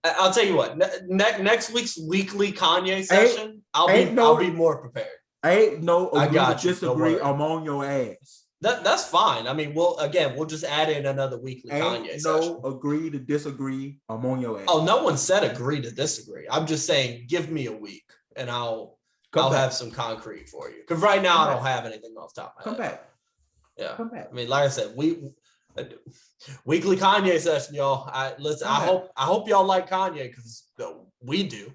I'll tell you what. Next week's weekly Kanye session, I'll be more prepared. I ain't no agree to disagree. I'm on your ass. That's fine. I mean, we'll just add in another weekly Kanye session. No agree to disagree. I'm on your ass. Oh, no one said agree to disagree. I'm just saying, give me a week and I'll have some concrete for you. Because right now I don't have anything off the top of my head. Come back. Yeah. Come back. I mean, like I said, weekly Kanye session, y'all. I hope y'all like Kanye because we do.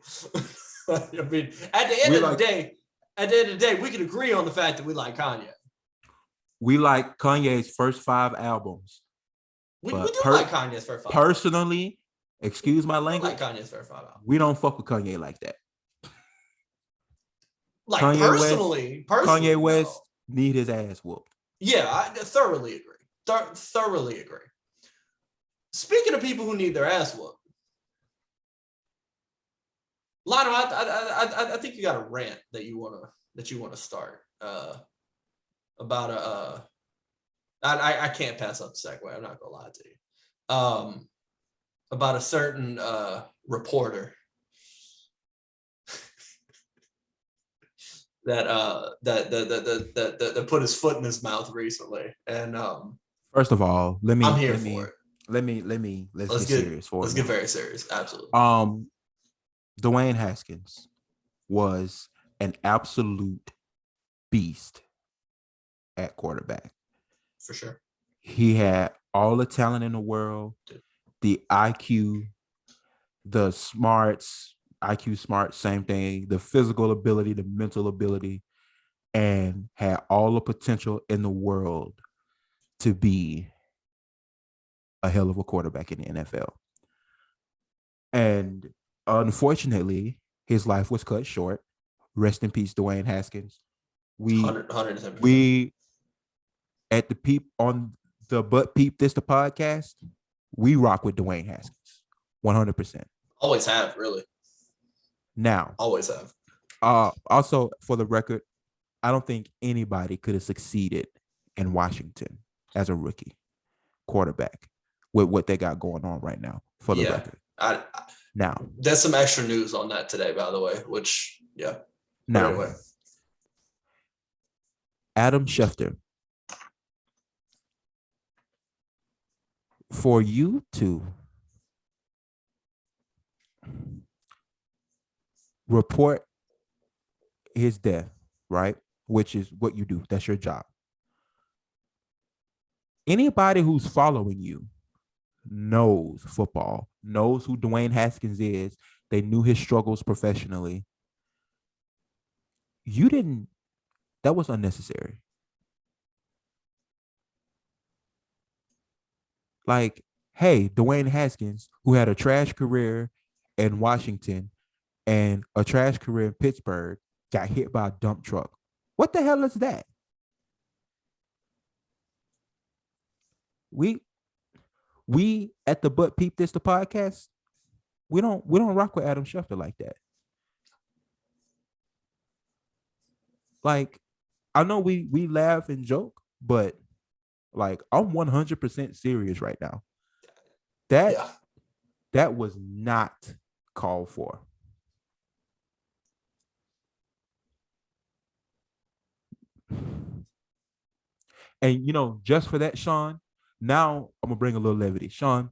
I mean, at the end of the day, we can agree on the fact that we like Kanye. We like Kanye's first 5 albums. We do like Kanye's first 5. Personally, excuse my language. We like Kanye's first 5 albums. We don't fuck with Kanye like that. Like Kanye West need his ass whooped. Yeah, I thoroughly agree. Thoroughly agree. Speaking of people who need their ass whooped, Lionel, I think you got a rant that you wanna start about I can't pass up the segue. I'm not gonna lie to you. About a certain reporter that put his foot in his mouth recently, and first of all, let's get serious for it. Let's get very serious. Absolutely. Dwayne Haskins was an absolute beast at quarterback. For sure. He had all the talent in the world, the IQ, the smarts, IQ smart, same thing, the physical ability, the mental ability, and had all the potential in the world to be a hell of a quarterback in the NFL. And unfortunately, his life was cut short. Rest in peace, Dwayne Haskins. We at the But Peep This the podcast, we rock with Dwayne Haskins 100%. Always have, really. Now, always have. Also, for the record, I don't think anybody could have succeeded in Washington as a rookie quarterback with what they got going on right now, for the record. Now, there's some extra news on that today, by the way, which, yeah. Now, anyway. Adam Schefter, for you to report his death, right? Which is what you do. That's your job. Anybody who's following you knows football, knows who Dwayne Haskins is. They knew his struggles professionally. That was unnecessary. Like, hey, Dwayne Haskins, who had a trash career in Washington and a trash career in Pittsburgh, got hit by a dump truck. What the hell is that? We at the But Peep This the podcast, we don't rock with Adam Schefter like that. Like, I know we laugh and joke, but like, I'm 100% serious right now. That was not called for. And just for that, Sean, now I'm gonna bring a little levity. Sean,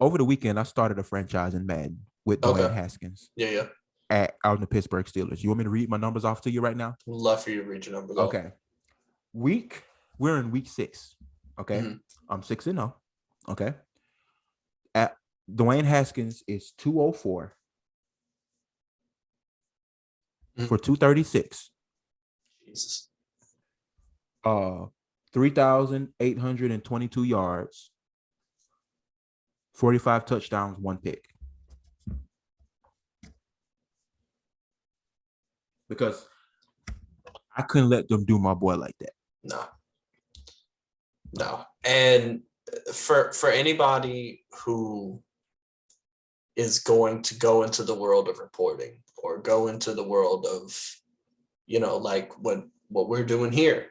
over the weekend, I started a franchise in Madden with Dwayne Haskins. Yeah. Out in the Pittsburgh Steelers. You want me to read my numbers off to you right now? Love for you to read your numbers. Okay. We're in week 6. Okay. Mm-hmm. I'm 6-0. Okay. At Dwayne Haskins is 204 for 236. Jesus. 3,822 yards, 45 touchdowns, 1 pick. Because I couldn't let them do my boy like that. No. And for anybody who is going to go into the world of reporting or go into the world of, like what we're doing here,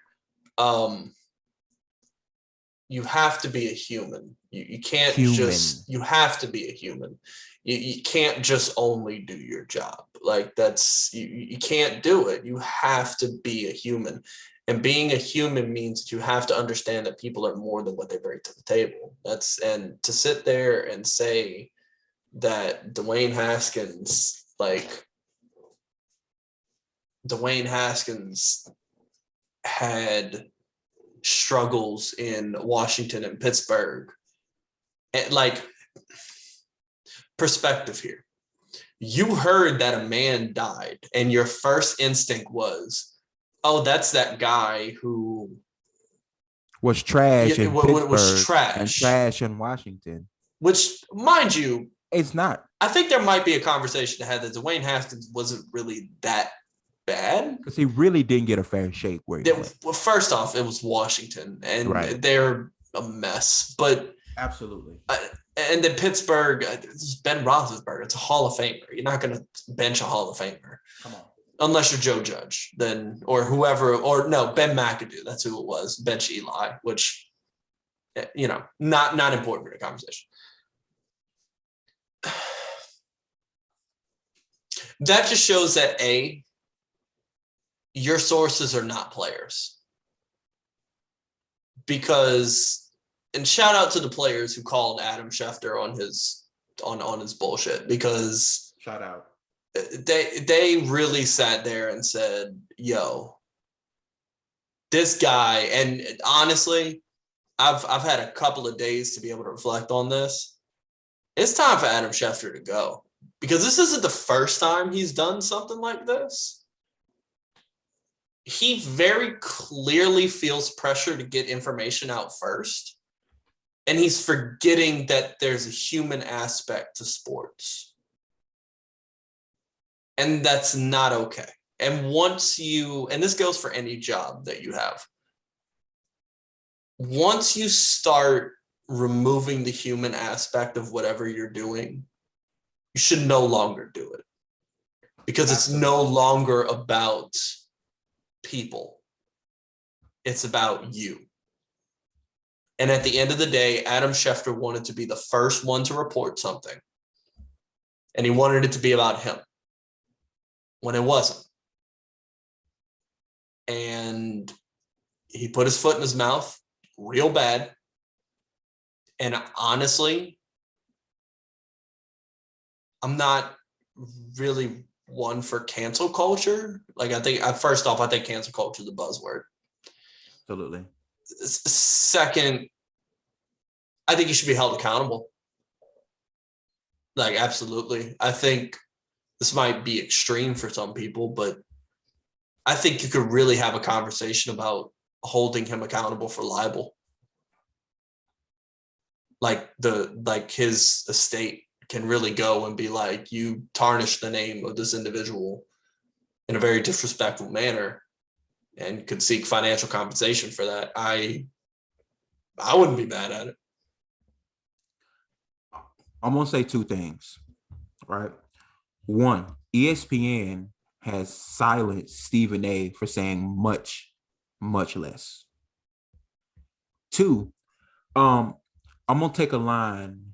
you have to be a human. You can't you have to be a human. You can't just only do your job. Like, that's, you can't do it. You have to be a human. And being a human means that you have to understand that people are more than what they bring to the table. And to sit there and say that Dwayne Haskins had struggles in Washington and Pittsburgh, and perspective here. You heard that a man died, and your first instinct was, oh, that's that guy who was trash in Pittsburgh and trash in Washington. Which, mind you, it's not. I think there might be a conversation to have that Dwayne Haskins wasn't really that bad, because he really didn't get a fair shake. Well, first off, it was Washington, and they're a mess. But absolutely. And then Pittsburgh, Ben Roethlisberger, it's a Hall of Famer. You're not going to bench a Hall of Famer. Come on. Unless you're Joe Judge, then, or whoever, or no, Ben McAdoo, that's who it was. Bench Eli, which, not important for the conversation. That just shows that your sources are not players. Because, and shout out to the players who called Adam Schefter on his bullshit, because shout out. They really sat there and said, yo, this guy, and honestly, I've had a couple of days to be able to reflect on this. It's time for Adam Schefter to go, because this isn't the first time he's done something like this. He very clearly feels pressure to get information out first. And he's forgetting that there's a human aspect to sports. And that's not okay. And and this goes for any job that you have, once you start removing the human aspect of whatever you're doing, you should no longer do it. Because it's no longer about people. It's about you. And at the end of the day, Adam Schefter wanted to be the first one to report something. And he wanted it to be about him when it wasn't. And he put his foot in his mouth real bad. And honestly, I'm not really one for cancel culture. Like, I think, first off, I think cancel culture is a buzzword. Absolutely. Second, I think you should be held accountable. Like, absolutely. I think this might be extreme for some people, but I think you could really have a conversation about holding him accountable for libel. Like his estate can really go and be like, you tarnish the name of this individual in a very disrespectful manner and could seek financial compensation for that. I wouldn't be mad at it. I'm gonna say two things, right? One, ESPN has silenced Stephen A for saying much, much less. Two, I'm gonna take a line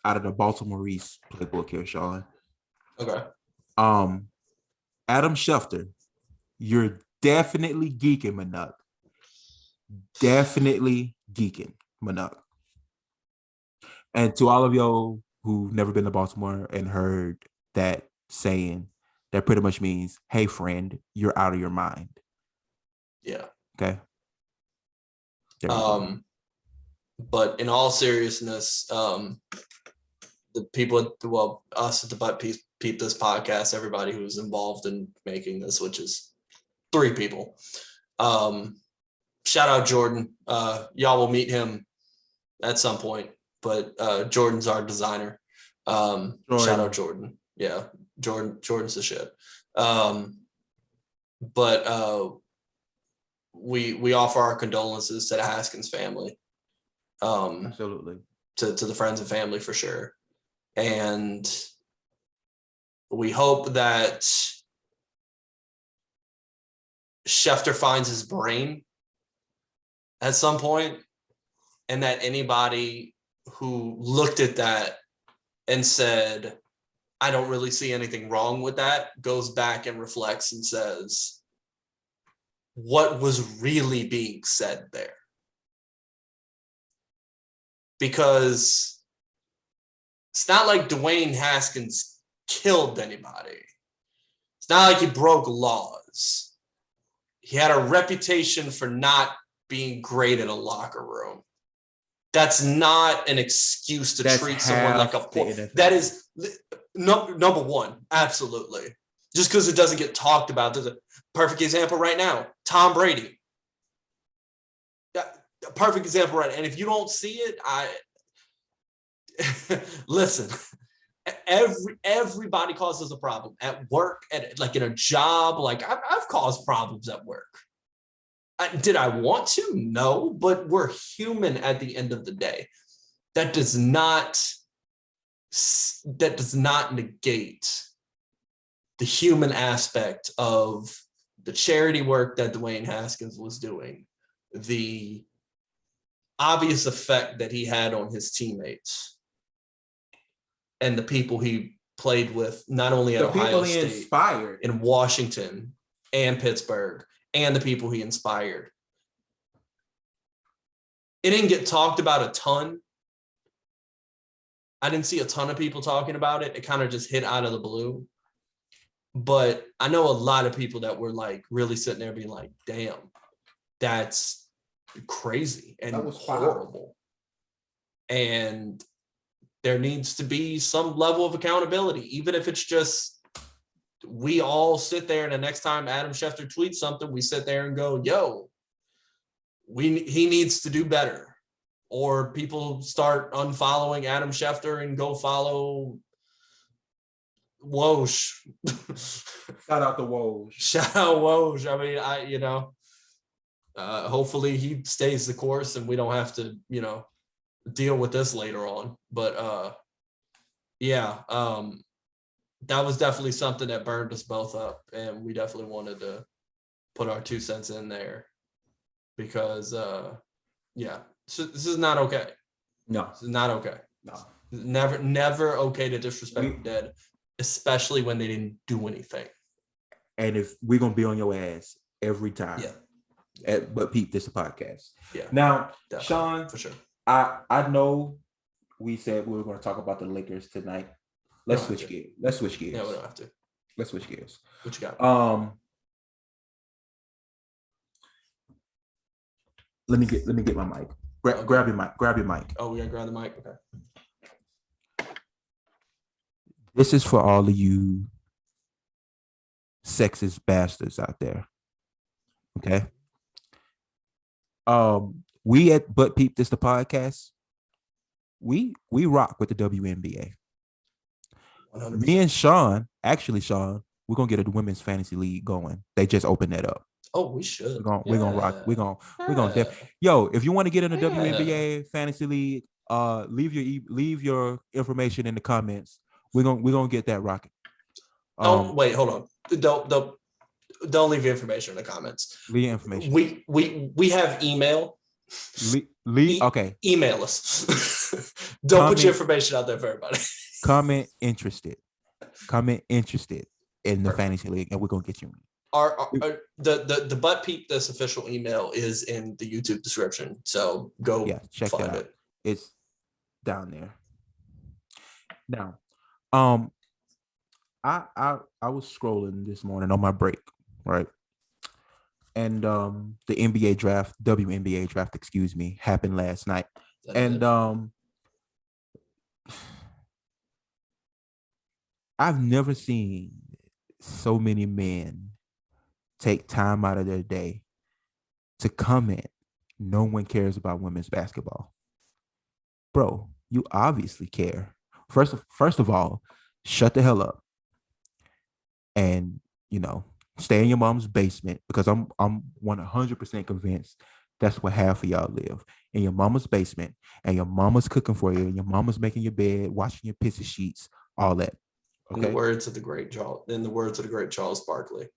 out of the Baltimore East playbook here, Sean. Okay. Adam Schefter, you're definitely geeking, Manuk. Definitely geeking, Manuk. And to all of y'all who've never been to Baltimore and heard that saying, that pretty much means, hey, friend, you're out of your mind. Yeah. Okay. But in all seriousness, the people, well, us at the But Peep This podcast, everybody who's involved in making this, which is 3 people. Shout out Jordan. Y'all will meet him at some point, but Jordan's our designer. Shout out Jordan. Yeah, Jordan's the shit. But we offer our condolences to the Haskins family. Absolutely. To the friends and family for sure. And we hope that Schefter finds his brain at some point, and that anybody who looked at that and said, I don't really see anything wrong with that, goes back and reflects and says, what was really being said there? Because it's not like Dwayne Haskins killed anybody. It's not like he broke laws. He had a reputation for not being great in a locker room. That's not an excuse to treat someone like a poor. That is number one, absolutely. Just because it doesn't get talked about. There's a perfect example right now, Tom Brady. A perfect example right now. And if you don't see it, listen. Everybody causes a problem at work, like in a job. Like I've caused problems at work. Did I want to? No, but we're human at the end of the day. That does not negate the human aspect of the charity work that Dwayne Haskins was doing, the obvious effect that he had on his teammates and the people he played with, not only at Ohio State, inspired in Washington and Pittsburgh, and the people he inspired. It didn't get talked about a ton. I didn't see a ton of people talking about it. It kind of just hit out of the blue. But I know a lot of people that were like really sitting there being like, damn, that's crazy and that was horrible. And there needs to be some level of accountability, even if it's just we all sit there and the next time Adam Schefter tweets something, we sit there and go, yo, he needs to do better. Or people start unfollowing Adam Schefter and go follow Woj. Shout out to Woj. Shout out Woj. I mean, hopefully he stays the course and we don't have to, deal with this later on. But that was definitely something that burned us both up, and we definitely wanted to put our 2 cents in there because Yeah. So this is not okay. No, This is not okay. no. Never okay to disrespect We- the dead, especially when they didn't do anything. And if we're gonna be on your ass every time. Yeah. But Peep This podcast. Yeah. Now, Definitely, Sean, for sure. I know we said we were going to talk about the Lakers tonight. Let's switch gears. Let's switch gears. Yeah, we don't have to. Let's switch gears. What you got? Let me get my mic. Grab your mic. Grab your mic. Oh, we gotta grab the mic. Okay. This is for all of you sexist bastards out there. Okay. We at But Peep This the podcast. We rock with the WNBA. 100%. Me and Sean, we're gonna get a women's fantasy league going. They just opened that up. Oh, we should. We're gonna rock. We're gonna yo, if you want to get in the WNBA fantasy league, leave your information in the comments. We're gonna get that rocking. Wait, hold on. Don't leave your information in the comments. Leave your information. We have email. Okay. Email us. Don't put your information out there for everybody. Comment interested in the fantasy league, and we're gonna get you in. The But Peep This official email is in the YouTube description, so go check find that out. it. It's down there. Now, I was scrolling this morning on my break, right? And the WNBA draft, excuse me, happened last night. And I've never seen so many men take time out of their day to comment. No one cares about women's basketball. Bro, you obviously care. First of all, shut the hell up. And, stay in your mom's basement, because I'm 100% convinced that's where half of y'all live, in your mama's basement, and your mama's cooking for you, and your mama's making your bed, washing your pissy sheets, all that. Okay. In the words of the great Charles Barkley.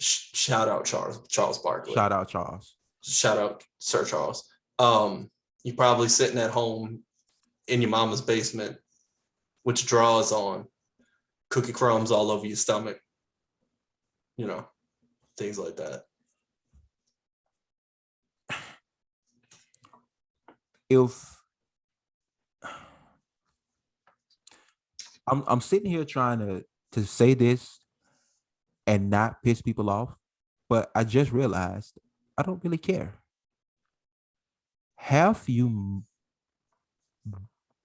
Shout out Charles Barkley. Shout out Charles. Shout out Sir Charles. You're probably sitting at home in your mama's basement with your drawers on, cookie crumbs all over your stomach. Things like that. If I'm sitting here trying to say this and not piss people off, but I just realized I don't really care. Half you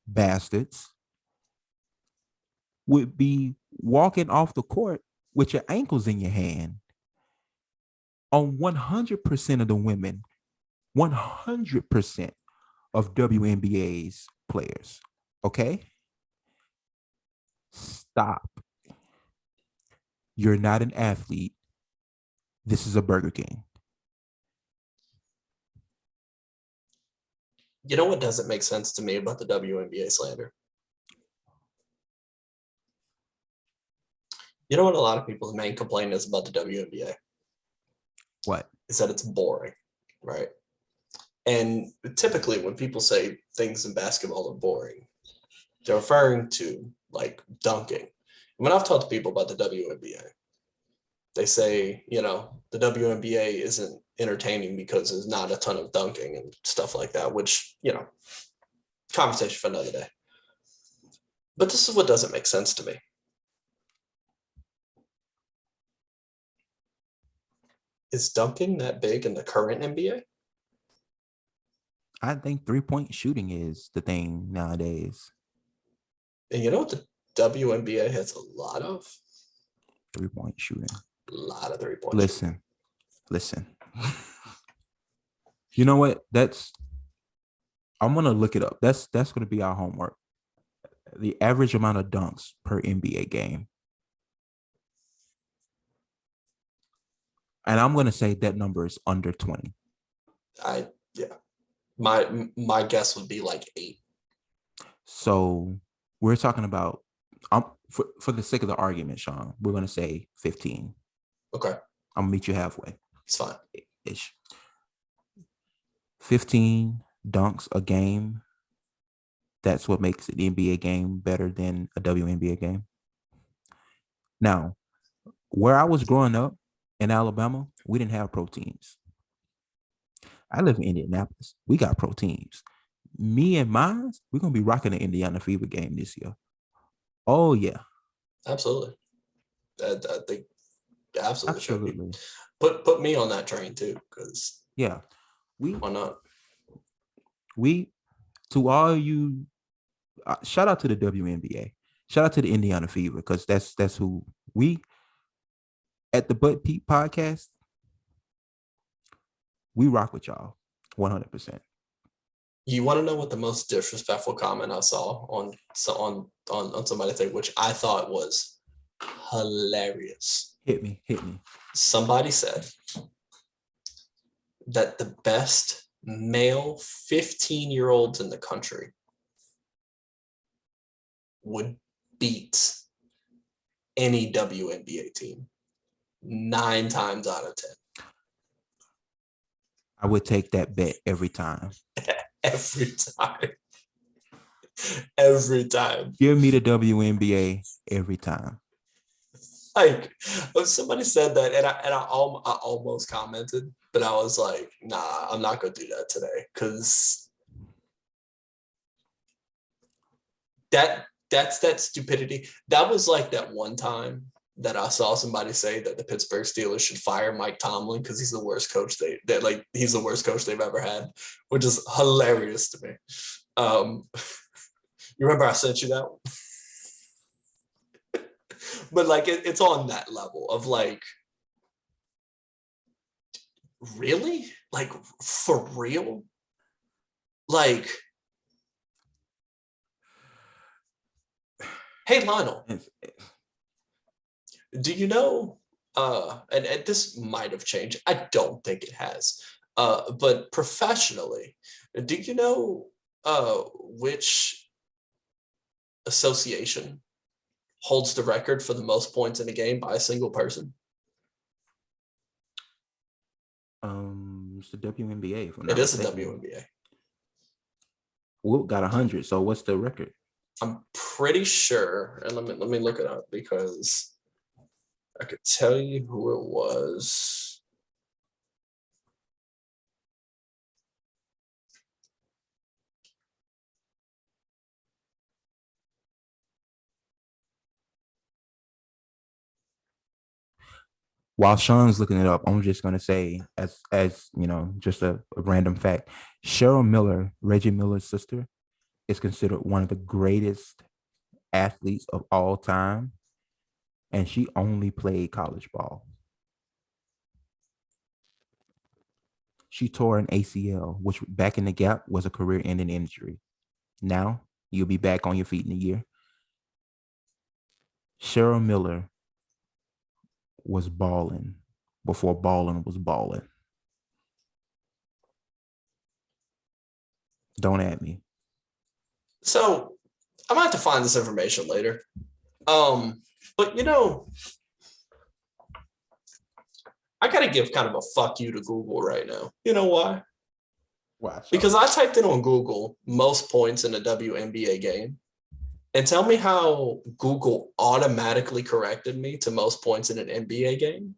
bastards would be walking off the court with your ankles in your hand on 100% of the women, 100% of WNBA's players. Okay? Stop. You're not an athlete. This is a Burger King. You know what doesn't make sense to me about the WNBA slander? You know what a lot of people's main complaint is about the WNBA? What? Is that it's boring, right? And typically when people say things in basketball are boring, they're referring to like dunking. When I've talked to people about the WNBA, they say, the WNBA isn't entertaining because there's not a ton of dunking and stuff like that, which, conversation for another day. But this is what doesn't make sense to me. Is dunking that big in the current NBA? I think 3-point shooting is the thing nowadays. And you know what the WNBA has a lot of? 3-point shooting. A lot of 3-point shooting. Listen. You know what? I'm going to look it up. That's going to be our homework. The average amount of dunks per NBA game. And I'm going to say that number is under 20. My guess would be like 8. So we're talking about, for the sake of the argument, Sean, we're going to say 15. Okay. I'm going to meet you halfway. It's fine. Ish. 15 dunks a game, that's what makes an NBA game better than a WNBA game. Now, where I was growing up in Alabama, we didn't have pro teams. I live in Indianapolis. We got pro teams. Me and mine, we're gonna be rocking the Indiana Fever game this year. Oh yeah, Absolutely. I think absolutely should be. absolutely. Put me on that train too, because Yeah, we why not? we to all you. Shout out to the WNBA. Shout out to the Indiana Fever because that's who we at the But Peep podcast. We rock with y'all 100%. You want to know what the most disrespectful comment I saw on somebody's thing, which I thought was hilarious. Hit me. Somebody said that the best male 15-year-olds in the country would beat any WNBA team 9 times out of 10. I would take that bet every time. Every time. Every time. Give me the WNBA every time. Like somebody said that, and I almost commented, but I was like, nah, I'm not gonna do that today because that's that stupidity. That was like that one time that I saw somebody say that the Pittsburgh Steelers should fire Mike Tomlin because he's the worst coach he's the worst coach they've ever had, which is hilarious to me. You remember I sent you that one? But like it's on that level of like, really? Like for real? Like, hey Lionel, do you know and this might have changed, I don't think it has, but professionally, do you know which association holds the record for the most points in a game by a single person? It's the WNBA. If I'm It not is the mistaken. WNBA. Wilt got 100. So what's the record? I'm pretty sure, and let me look it up because I could tell you who it was. While Sean's looking it up, I'm just gonna say, as you know, just a random fact, Cheryl Miller, Reggie Miller's sister, is considered one of the greatest athletes of all time, and she only played college ball. She tore an ACL, which back in the gap was a career-ending injury. Now you'll be back on your feet in a year. Cheryl Miller was balling before balling was balling. Don't at me. So I might have to find this information later. But you know, I gotta give kind of a fuck you to Google right now. You know why? Why? Because I typed in on Google most points in a WNBA game, and tell me how Google automatically corrected me to most points in an NBA game,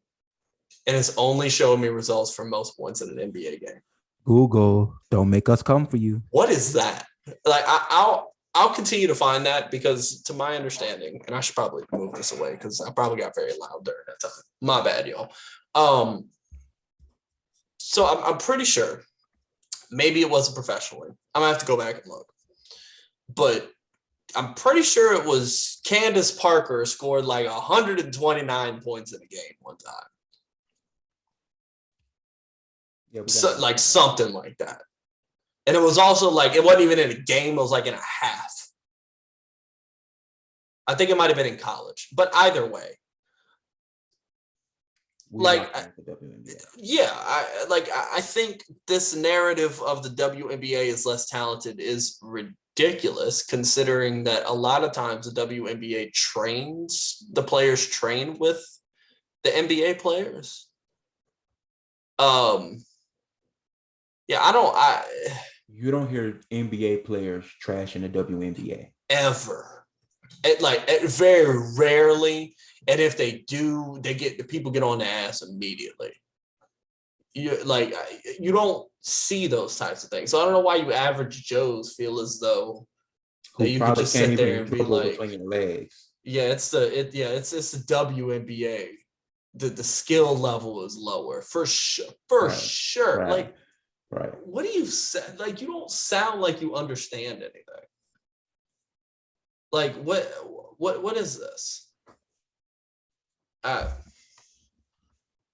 and it's only showing me results for most points in an NBA game. Google, don't make us come for you. What is that? Like I'll continue to find that because to my understanding, and I should probably move this away because I probably got very loud during that time. My bad, y'all. So I'm pretty sure maybe it wasn't professionally. I'm gonna have to go back and look. But I'm pretty sure it was Candace Parker scored like 129 points in a game one time. Yeah, So, like something like that. And it was also like, it wasn't even in a game, it was like in a half. I think it might have been in college, but either way. Yeah, I think this narrative of the WNBA is less talented is ridiculous, considering that a lot of times the WNBA the players train with the NBA players. Yeah, You don't hear NBA players trashing the WNBA. Ever. Very rarely. And if they do, the people get on the ass immediately. You don't see those types of things. So I don't know why you average Joes feel as though that you could just sit there and be like, between your legs. Yeah, it's the WNBA. The skill level is lower for sure. Sure. Right. What do you say? Like, you don't sound like you understand anything. Like, what is this?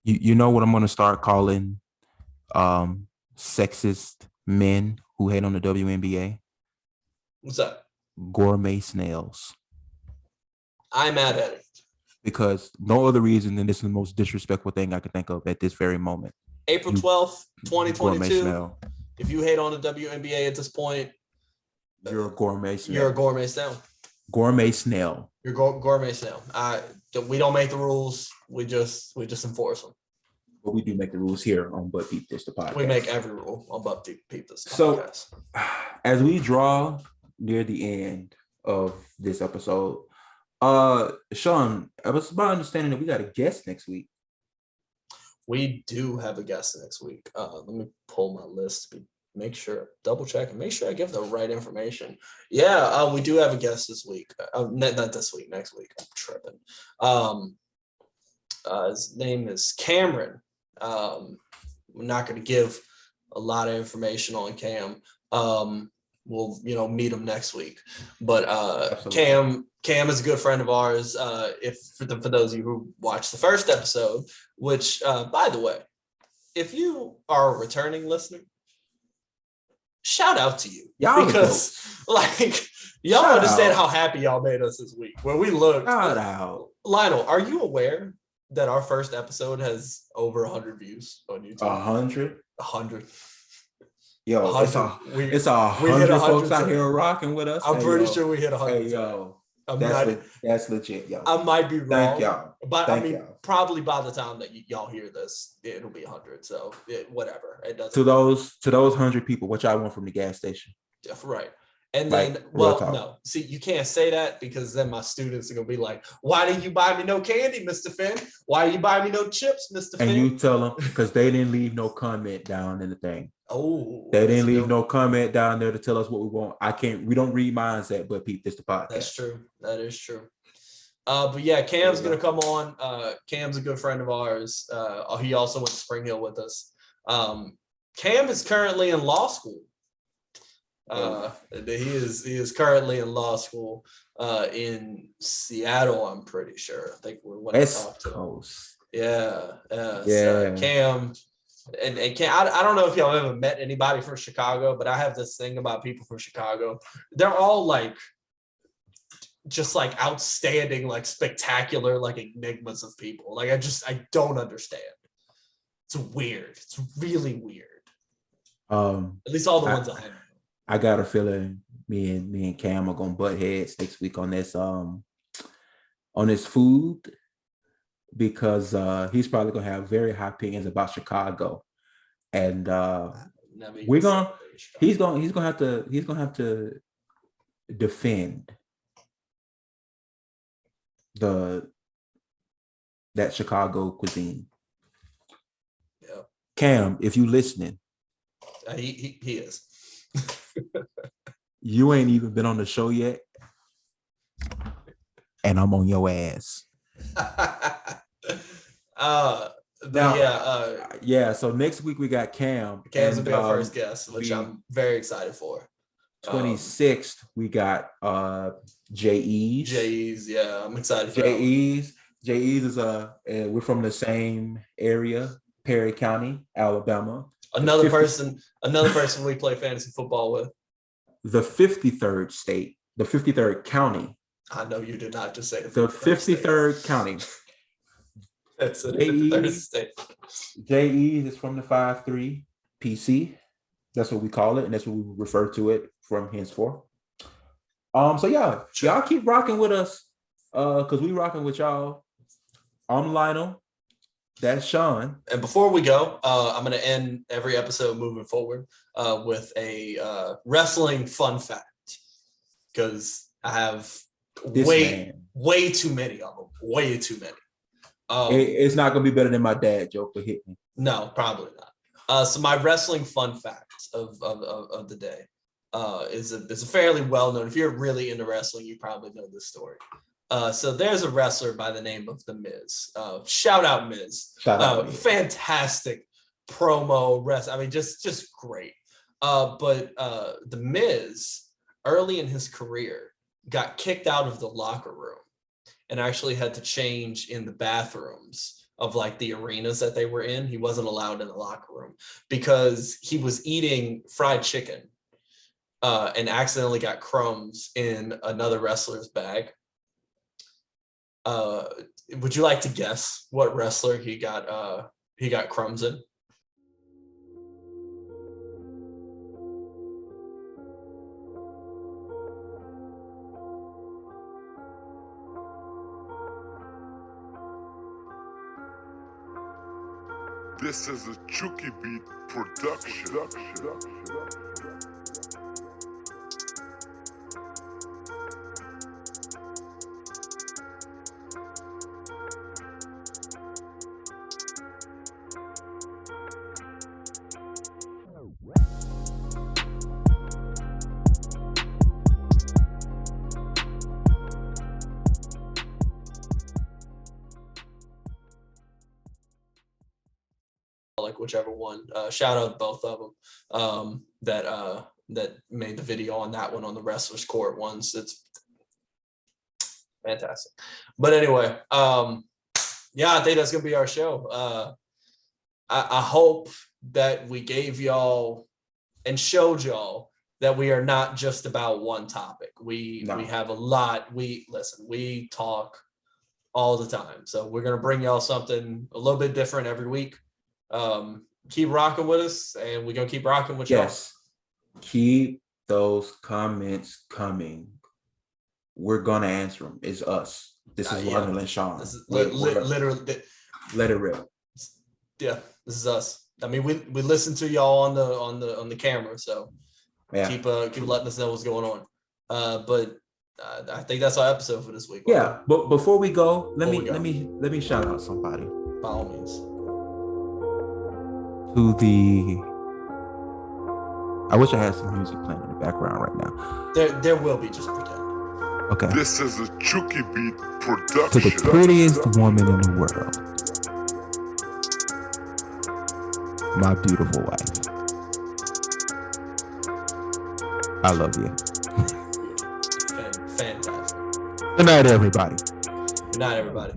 You know what I'm gonna start calling sexist men who hate on the WNBA? What's that? Gourmet snails. I'm mad at it. Because no other reason than this is the most disrespectful thing I can think of at this very moment. April 12th, 2022. If you hate on the WNBA at this point, you're a gourmet snail. You're a gourmet snail. Gourmet snail. You're gourmet snail. We don't make the rules. We just enforce them. But we do make the rules here on But Peep This, the podcast. We make every rule on But Peep This podcast. So, as we draw near the end of this episode, Sean, I was about understanding that we got a guest next week. We do have a guest next week. Let me pull my list to double check and make sure I give the right information. Yeah, we do have a guest this week. Not this week, next week. I'm tripping. His name is Cameron. I'm not going to give a lot of information on Cam. We'll meet him next week. But Cam is a good friend of ours. For those of you who watched the first episode, which by the way, if you are a returning listener, shout out to you. Y'all because y'all understand how happy y'all made us this week. Where we looked. Shout out. Lionel, are you aware that our first episode has over 100 views on YouTube? 100? 100. Yo, 100. It's 100 folks out here rocking with us. I'm pretty sure we hit 100. Hey, yo. That's legit, yo. I might be wrong. Thank y'all. But probably by the time that y'all hear this, it'll be 100. So whatever. It doesn't. To those 100 people, what y'all want from the gas station? Right. And then, no. See, you can't say that because then my students are going to be like, why didn't you buy me no candy, Mr. Finn? Why didn't you buy me no chips, Mr. Finn? And you tell them because they didn't leave no comment down in the thing. Oh. They didn't leave no comment down there to tell us what we want. We don't read minds at But Peep This, the podcast. That's true. That is true. But yeah, Cam's going to come on. Cam's a good friend of ours. He also went to Spring Hill with us. Cam is currently in law school. He is currently in law school in Seattle, I'm pretty sure. I think we're when I talked to him. Yeah. So Cam and Cam, I don't know if y'all ever met anybody from Chicago, but I have this thing about people from Chicago. They're all just outstanding, spectacular, enigmas of people. I don't understand. It's weird. It's really weird. At least all the ones I have. I got a feeling me and Cam are gonna butt heads next week on this food because he's probably gonna have very high opinions about Chicago, and he's gonna have to defend that Chicago cuisine. Yeah, Cam, if you listening, he is. You ain't even been on the show yet, and I'm on your ass. So next week we got Cam. Cam's gonna be our first guest, which I'm very excited for. 26th we got J.E.'s. J.E.'s, yeah, I'm excited for J.E.'s. J.E.'s is we're from the same area, Perry County, Alabama. Another person we play fantasy football with. The 53rd state, the 53rd county. I know you did not just say the 53rd county. That's the 53rd state. J.E. is from the 5-3 PC. That's what we call it, and that's what we refer to it from henceforth. So y'all keep rocking with us, because we rocking with y'all. I'm Lionel. That's Sean. And before we go, I'm going to end every episode moving forward with a wrestling fun fact, because I have way too many of them. Way too many. It's not going to be better than my dad joke, but hit me. No, probably not. So my wrestling fun fact of the day is a fairly well known. If you're really into wrestling, you probably know this story. So there's a wrestler by the name of The Miz. Shout out Miz. Fantastic promo wrestler. I mean, just great. But The Miz, early in his career, got kicked out of the locker room and actually had to change in the bathrooms of like the arenas that they were in. He wasn't allowed in the locker room because he was eating fried chicken and accidentally got crumbs in another wrestler's bag. Would you like to guess what wrestler he got crumbs in? This is a Chucky Beat production. Like whichever one. Shout out both of them that made the video on that one on the wrestlers court ones. It's fantastic. But anyway, yeah, I think that's gonna be our show. I hope that we gave y'all and showed y'all that we are not just about one topic. We have a lot. We talk all the time. So we're gonna bring y'all something a little bit different every week. Keep rocking with us, and we're gonna keep rocking with y'all. Yes, keep those comments coming. We're gonna answer them. It's us. This is Lional and Sean. This is literally let it rip. Yeah, this is us. I mean, we listen to y'all on the camera, so yeah. Keep letting us know what's going on. But I think that's our episode for this week. Yeah, but before we go, let me shout out somebody. By all means. I wish I had some music playing in the background right now. There will be, just pretend. Okay. This is a Chucky Beat production. To the prettiest woman in the world, my beautiful wife. I love you. Fantastic. Good night, everybody. Good night, everybody.